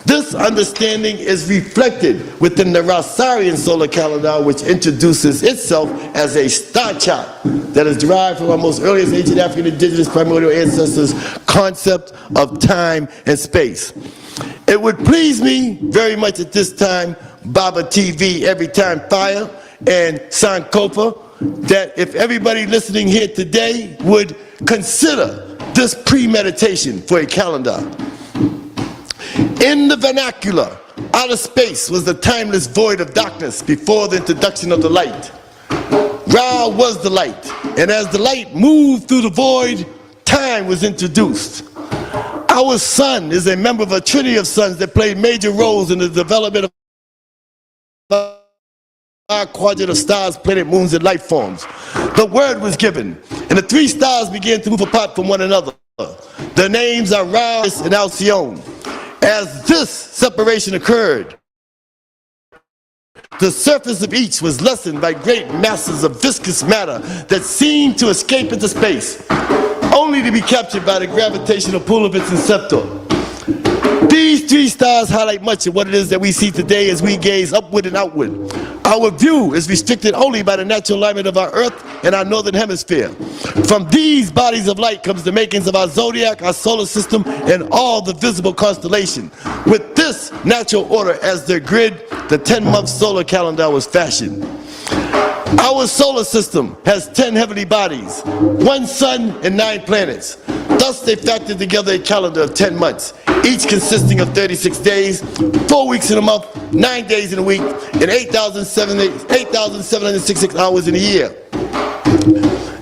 This understanding is reflected within the Rosarian solar calendar, which introduces itself as a star chart that is derived from our most earliest ancient African indigenous primordial ancestors' concept of time and space. It would please me very much at this time, Baba TV, Every Time Fire, and Sankofa, that if everybody listening here today would consider this premeditation for a calendar. In the vernacular, outer space was the timeless void of darkness before the introduction of the light. Ra was the light, and as the light moved through the void, time was introduced. Our sun is a member of a trinity of suns that played major roles in the development of our quadrant of stars, planet, moons, and life forms. The word was given, and the 3 stars began to move apart from one another. The names are Ra and Alcyone. As this separation occurred, the surface of each was lessened by great masses of viscous matter that seemed to escape into space, only to be captured by the gravitational pull of its inceptor. These 3 stars highlight much of what it is that we see today as we gaze upward and outward. Our view is restricted only by the natural alignment of our Earth and our northern hemisphere. From these bodies of light comes the makings of our zodiac, our solar system, and all the visible constellation. With this natural order as their grid, the 10-month solar calendar was fashioned. Our solar system has 10 heavenly bodies, 1 sun and 9 planets. Thus they factored together a calendar of 10 months, each consisting of 36 days, 4 weeks in a month, 9 days in a week, and 8,766 hours in a year.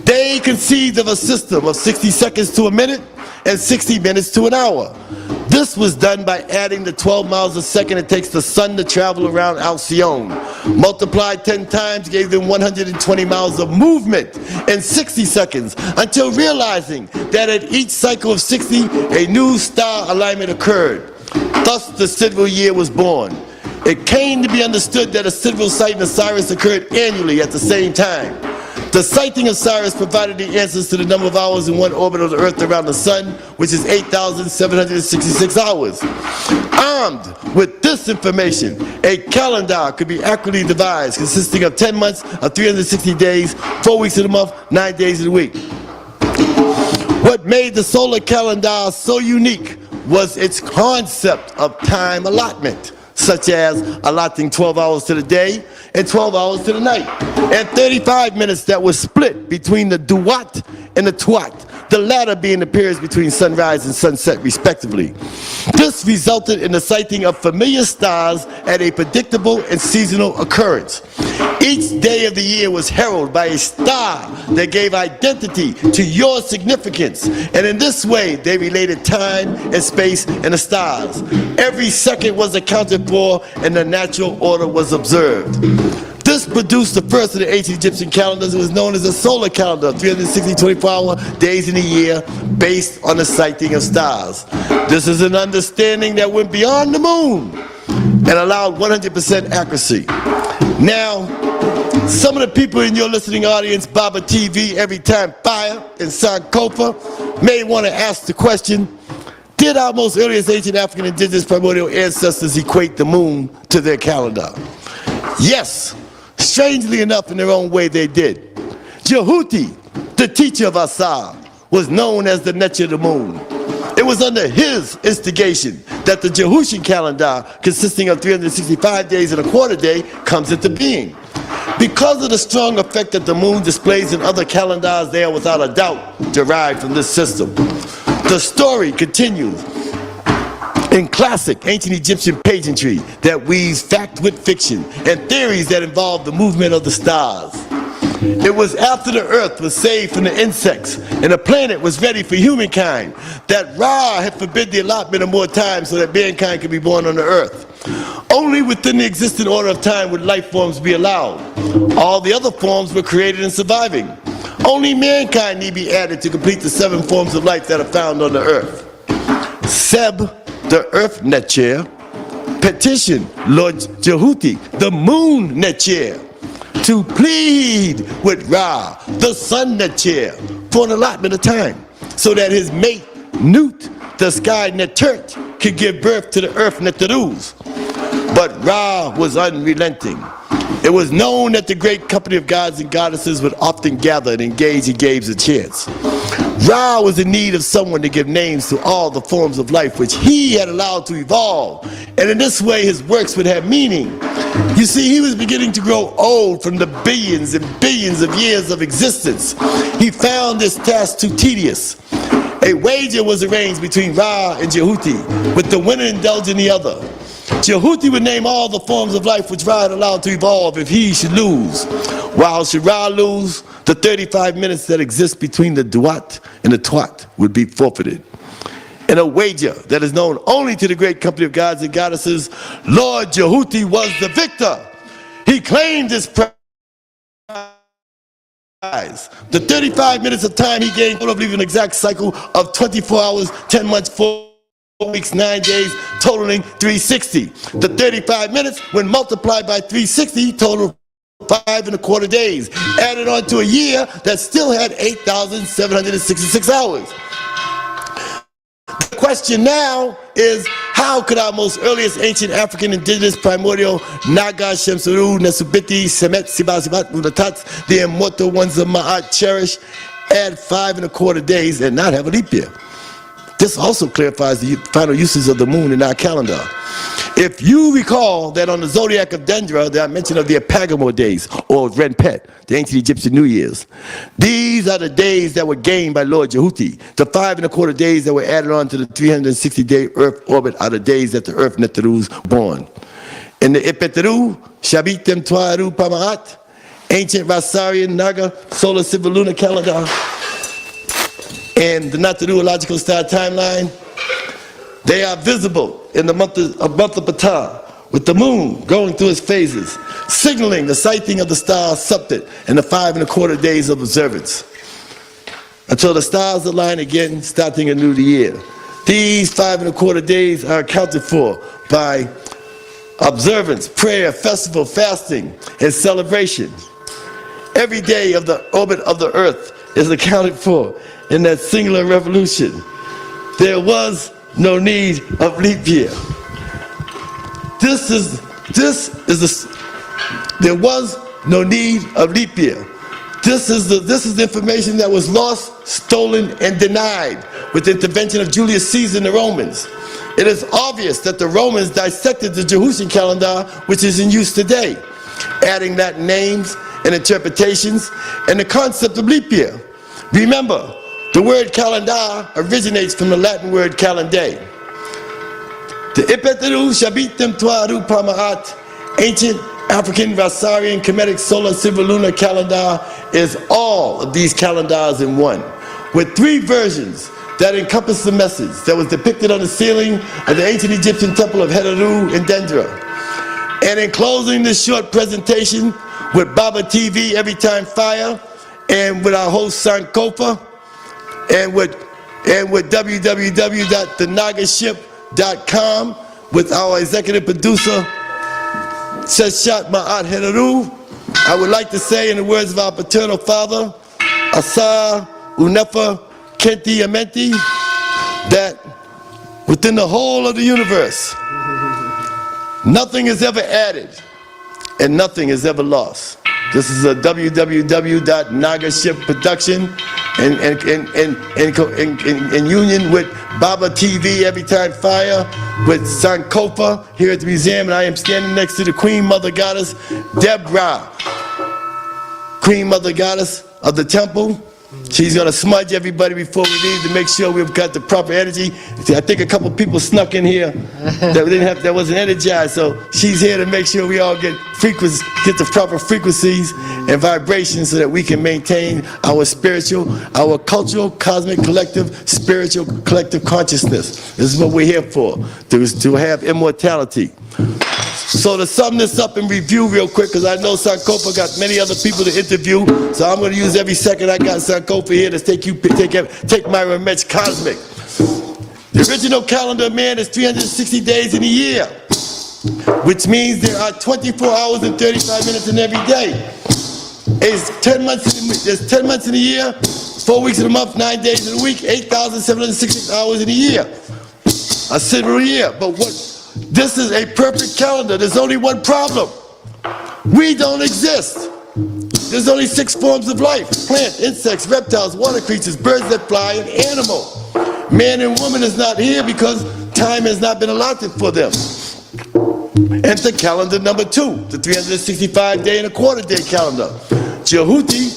They conceived of a system of 60 seconds to a minute and 60 minutes to an hour. This was done by adding the 12 miles a second it takes the sun to travel around Alcyone. Multiplied 10 times gave them 120 miles of movement in 60 seconds, until realizing that at each cycle of 60, a new star alignment occurred. Thus the Sidral year was born. It came to be understood that a Sidral sight in Osiris occurred annually at the same time. The sighting of Osiris provided the answers to the number of hours in one orbit of the Earth around the Sun, which is 8,766 hours. Armed with this information, a calendar could be accurately devised, consisting of 10 months of 360 days, 4 weeks in a month, 9 days in a week. What made the solar calendar so unique was its concept of time allotment, such as allotting 12 hours to the day and 12 hours to the night, and 35 minutes that was split between the Duat and the Tuat, the latter being the periods between sunrise and sunset respectively. This resulted in the sighting of familiar stars at a predictable and seasonal occurrence. Each day of the year was heralded by a star that gave identity to your significance, and in this way they related time and space and the stars. Every second was accounted for and the natural order was observed. This produced the first of the ancient Egyptian calendars. It was known as a solar calendar, 360 24-hour days in a year, based on the sighting of stars. This is an understanding that went beyond the moon and allowed 100% accuracy. Now, some of the people in your listening audience, Baba TV, Every Time Fire, and Sankofa, may want to ask the question, did our most earliest ancient African indigenous primordial ancestors equate the moon to their calendar? Yes, strangely enough, in their own way they did. Jehuti, the teacher of Ausar, was known as the Necha of the moon. It was under his instigation that the Jehutian calendar, consisting of 365 days and a quarter day, comes into being. Because of the strong effect that the moon displays in other calendars, they are without a doubt derived from this system. The story continues in classic ancient Egyptian pageantry that weaves fact with fiction and theories that involve the movement of the stars. It was after the earth was saved from the insects and the planet was ready for humankind that Ra had forbid the allotment of more time so that mankind could be born on the earth. Only within the existing order of time would life forms be allowed. All the other forms were created and surviving. Only mankind need be added to complete the 7 forms of life that are found on the earth. Seb, the earth netcher, petitioned Lord Jehuti, the moon netcher, to plead with Ra, the sun netcher, for an allotment of time, so that his mate, Nut, the sky netert, could give birth to the earth neterus. But Ra was unrelenting. It was known that the great company of gods and goddesses would often gather and engage in games of chance. Ra was in need of someone to give names to all the forms of life which he had allowed to evolve, and in this way his works would have meaning. You see, he was beginning to grow old from the billions and billions of years of existence. He found this task too tedious. A wager was arranged between Ra and Jehuti, with the winner indulging the other. Jehuti would name all the forms of life which Ra had allowed to evolve if he should lose. While should Ra lose, the 35 minutes that exist between the duat and the twat would be forfeited. In a wager that is known only to the great company of gods and goddesses, Lord Jehuti was the victor. He claimed his prize. The 35 minutes of time he gained, I believe, an exact cycle of 24 hours, 10 months, 4 weeks, 9 days, totaling 360. The 35 minutes, when multiplied by 360, totaled 5¼ days, added on to a year that still had 8,766 hours. The question now is, how could our most earliest ancient African indigenous primordial Naga, Shemsaru, Nesubiti, Semet, Sibasibat, Unatats, the immortal ones of Ma'at cherish, add 5¼ days and not have a leap year? This also clarifies the final uses of the moon in our calendar. If you recall that on the zodiac of Dendra, there are mention of the Epagamo days, or Renpet, the ancient Egyptian New Year's. These are the days that were gained by Lord Jehuti. The 5¼ days that were added on to the 360-day Earth orbit are the days that the Earth Neterus born. In the Ipeteru, Shabitem Tuaru Pamaat, ancient Vasarian Naga solar civil lunar calendar, and the Naturological star timeline, they are visible in the month of Ptah, with the moon going through its phases, signaling the sighting of the star Septet and the 5¼ days of observance, until the stars align again, starting a new year. These 5¼ days are accounted for by observance, prayer, festival, fasting, and celebration. Every day of the orbit of the earth is accounted for in that singular revolution. There was no need of leap year. There was no need of leap year. This is the information that was lost, stolen, and denied with the intervention of Julius Caesar and the Romans. It is obvious that the Romans dissected the Jehusian calendar, which is in use today, adding Latin names and interpretations and the concept of leap year. Remember, the word calendar originates from the Latin word calendae. The Ipeteru Shabitem Tuaru Pamaat, ancient African Vasarian Kemetic solar civil lunar calendar, is all of these calendars in one, with 3 versions that encompass the message that was depicted on the ceiling of the ancient Egyptian temple of Heteru in Dendra. And in closing this short presentation with Baba TV Every Time Fire, and with our host Sankofa, and with www.thenagaship.com, with our executive producer Seshat Ma'at Heteru, I would like to say, in the words of our paternal father, Ausar Unefa Kenti Amenti, that within the whole of the universe, nothing is ever added and nothing is ever lost. This is a www.Nagaship production in union with Baba TV Every Time Fire, with Sankofa here at the museum, and I am standing next to the Queen Mother Goddess, Deborah, Queen Mother Goddess of the temple, She's going to smudge everybody before we leave to make sure we've got the proper energy. See, I think a couple people snuck in here that wasn't energized, so she's here to make sure we all get the proper frequencies and vibrations so that we can maintain our spiritual, our cultural, cosmic, collective, spiritual, collective consciousness. This is what we're here for, to have immortality. So to sum this up and review real quick, because I know Sankofa got many other people to interview, so I'm going to use every second I got Sankofa here to take my Ramesh cosmic. The original calendar of man is 360 days in a year, which means there are 24 hours and 35 minutes in every day. There's 10 months in a year, 4 weeks in a month, 9 days in a week, 8,766 hours in a year. A single year. But this is a perfect calendar. There's only one problem. We don't exist. There's only 6 forms of life: plant, insects, reptiles, water creatures, birds that fly, and animal. Man and woman is not here because time has not been allotted for them. Enter calendar number 2, the 365-day and a quarter-day calendar. Jehuti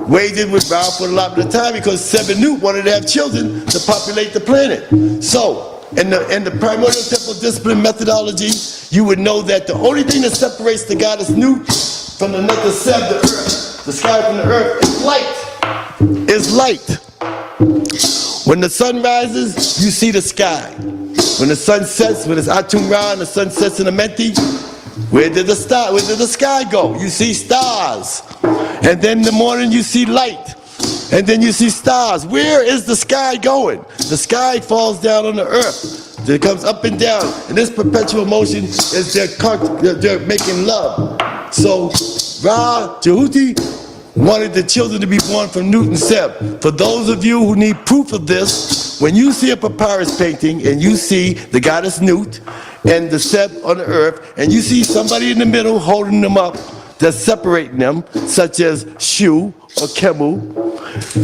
weighed in with Ra for a lot of the time because Sebenut wanted to have children to populate the planet. So, in the primordial temple discipline methodology, you would know that the only thing that separates the goddess Nut from the Nether Seb, the earth, the sky from the earth, is light. When the sun rises, you see the sky. When the sun sets, when it's Atum Ra and the sun sets in Amenti, where did the sky go? You see stars. And then in the morning you see light. And then you see stars. Where is the sky going? The sky falls down on the earth. It comes up and down. And this perpetual motion is they're making love. So Ra, Jehuti, wanted the children to be born from Nut and Seb. For those of you who need proof of this, when you see a papyrus painting and you see the goddess Nut and the Seb on the earth, and you see somebody in the middle holding them up, that's separating them, such as Shu or Kemu,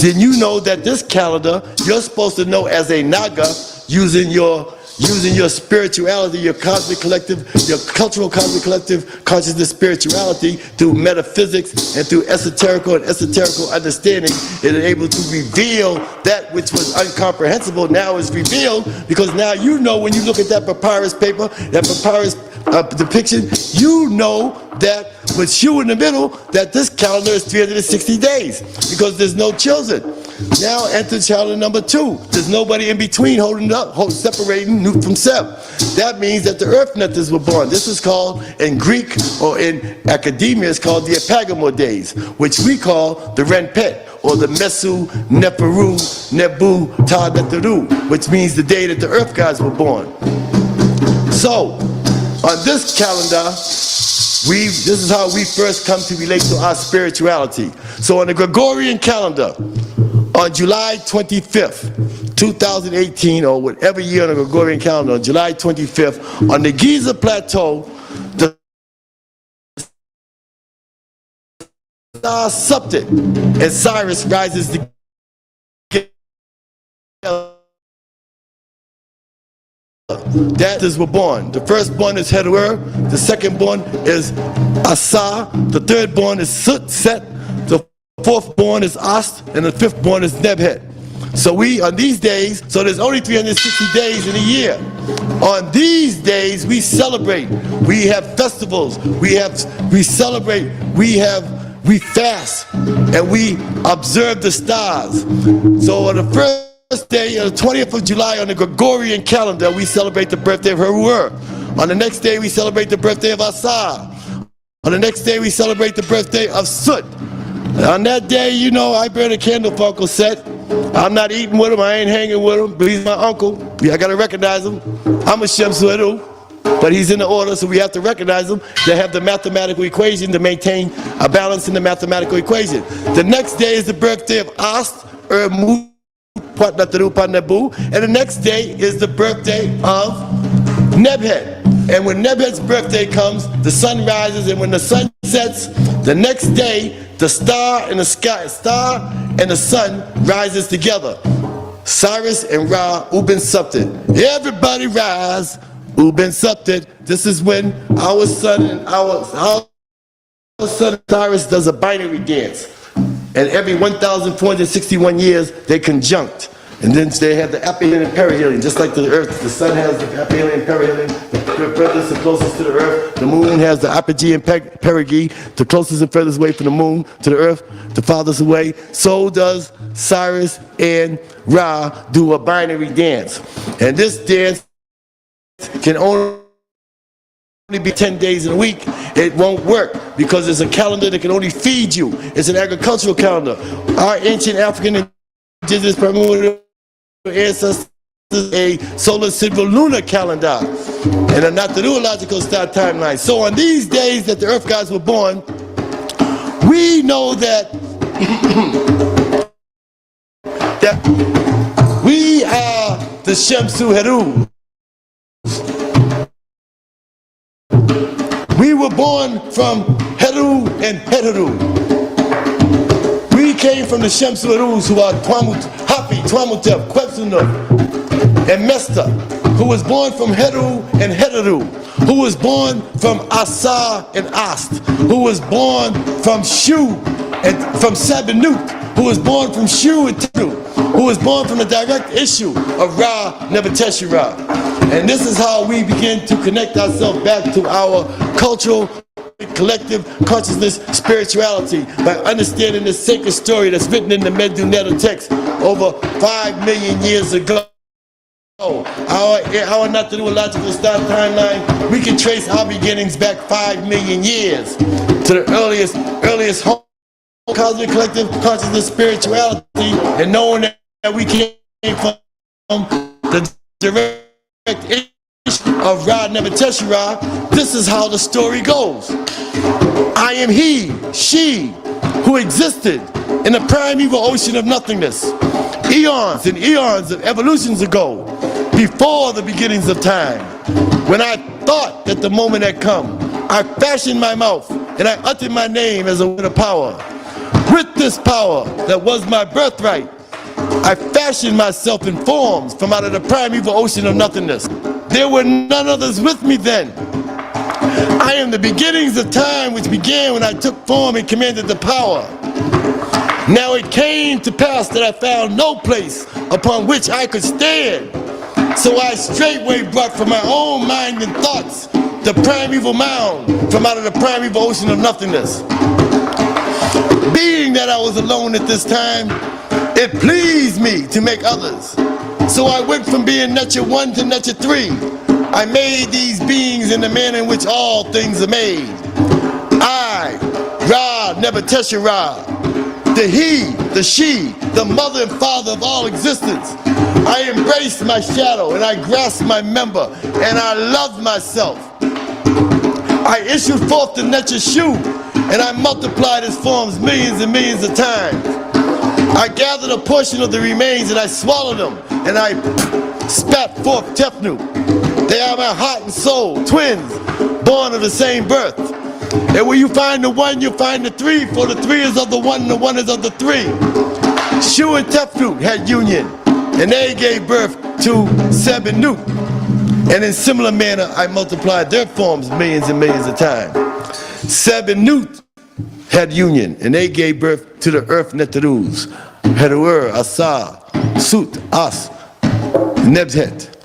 then you know that this calendar you're supposed to know as a Naga, using your spirituality, your cosmic collective, your cultural cosmic collective consciousness spirituality through metaphysics and through esoterical understanding. It is able to reveal that which was incomprehensible now is revealed, because now you know when you look at that papyrus paper, that papyrus depiction, you know that with Shu in the middle, that this calendar is 360 days because there's no children. Now enter calendar number 2. There's nobody in between holding it up, separating Nut from Seb. That means that the earth nethers were born. This is called, in Greek or in academia, it's called the Epagamo days, which we call the Renpet, or the Mesu, Neferu, Nebu, Ta Neteru, which means the day that the earth gods were born. So, on this calendar, this is how we first come to relate to our spirituality. So on the Gregorian calendar, on July 25th, 2018, or whatever year on the Gregorian calendar, on July 25th, on the Giza Plateau, the star Suptit and Cyrus rises together. That is were born. The firstborn is Heruer, the secondborn is Ausar, the thirdborn is Set, the fourthborn is Ast, and the fifthborn is Nebhet. So we, on these days, so there's only 360 days in a year. On these days, we celebrate. We have festivals. We celebrate. We fast, and we observe the stars. So on the first day, on the 20th of July, on the Gregorian calendar, we celebrate the birthday of Heruer. On the next day, we celebrate the birthday of Ausar. On the next day, we celebrate the birthday of Sut. On that day, you know, I burn a candle for Uncle Set. I'm not eating with him, I ain't hanging with him, but he's my uncle. I gotta recognize him. I'm a Shemsueru, but he's in the order, so we have to recognize him to have the mathematical equation to maintain a balance in the mathematical equation. The next day is the birthday of Ast, Mu, Patnataru, Patnabu, and the next day is the birthday of Nebhet. And when Nebhet's birthday comes, the sun rises, and when the sun sets, the next day, the star and the sun rises together. Cyrus and Ra, Uben Suptit. Everybody rise, Uben Suptit. This is when our son Cyrus does a binary dance. And every 1,461 years, they conjunct. And then they have the aphelion and perihelion, just like the Earth. The sun has the aphelion and perihelion, the furthest and closest to the Earth. The moon has the apogee and perigee, the closest and furthest away from the moon to the Earth, the farthest away. So does Cyrus and Ra do a binary dance. And this dance can only be 10 days in a week. It won't work because it's a calendar that can only feed you. It's an agricultural calendar. Our ancient African indigenous primordial ancestors a solar civil lunar calendar and a naturological star timeline. So on these days that the earth gods were born, we know that we are the Shemsu Heru. We were born from Heru and Heteru. We came from the Shemsu Herus, who are Hapi, Twamutep, Quetzalcoatl, and Mesta, who was born from Heru and Heteru, who was born from Ausar and Ast, who was born from Shu and from Sabanut, who was born from Shu and Teru, who was born from the direct issue of Ra Nebuchadnezzar Ra. And this is how we begin to connect ourselves back to our cultural, collective consciousness, spirituality, by understanding the sacred story that's written in the Medu text over 5 million years ago. Our naturological star timeline, we can trace our beginnings back 5 million years to the earliest whole cosmic collective consciousness spirituality, and knowing that we came from the direct of Ra Nebuchadnezzar Ra. This is how the story goes. I am he, she, who existed in the primeval ocean of nothingness, eons and eons of evolutions ago, before the beginnings of time. When I thought that the moment had come, I fashioned my mouth and I uttered my name as a word of power. With this power that was my birthright, I fashioned myself in forms from out of the primeval ocean of nothingness. There were none others with me then. I am the beginnings of time, which began when I took form and commanded the power. Now it came to pass that I found no place upon which I could stand. So I straightway brought from my own mind and thoughts the primeval mound from out of the primeval ocean of nothingness. Being that I was alone at this time, it pleased me to make others. So I went from being Nature 1 to Nature 3. I made these beings in the manner in which all things are made. I, Ra Nebuchadnezzar Ra, the he, the she, the mother and father of all existence. I embraced my shadow and I grasped my member and I loved myself. I issued forth the Nature Shu and I multiplied its forms millions and millions of times. I gathered a portion of the remains and I swallowed them and I spat forth Tefnu. They are my heart and soul, twins, born of the same birth. And where you find the one, you find the three, for the three is of the one and the one is of the three. Shu and Tefnu had union, and they gave birth to Sabanut. And in similar manner, I multiplied their forms millions and millions of times. Sabanut had union, and they gave birth to the earth Neterus, Heruer, Asar, Sut, As, Nebhet.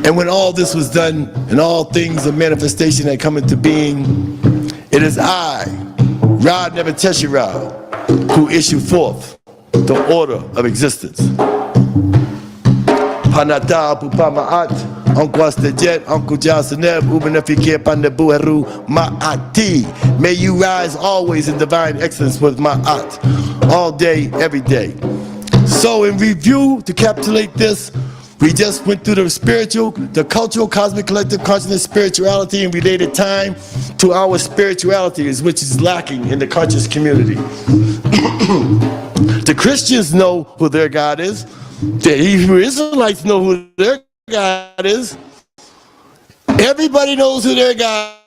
And when all this was done, and all things of manifestation had come into being, it is I, Ra Nebuchadnezzar Ra, who issue forth the order of existence. Panata Pupamaat, Unquas the Jet, Uncle Jasaneb, Ubenefike Pandebuheru, Ma'ati. May you rise always in divine excellence with Ma'at, all day, every day. So in review, to capitulate this, we just went through the spiritual, the cultural, cosmic, collective consciousness, spirituality, and related time to our spirituality, which is lacking in the conscious community. The Christians know who their God is. The Hebrew Israelites know who their God is. Everybody knows who their God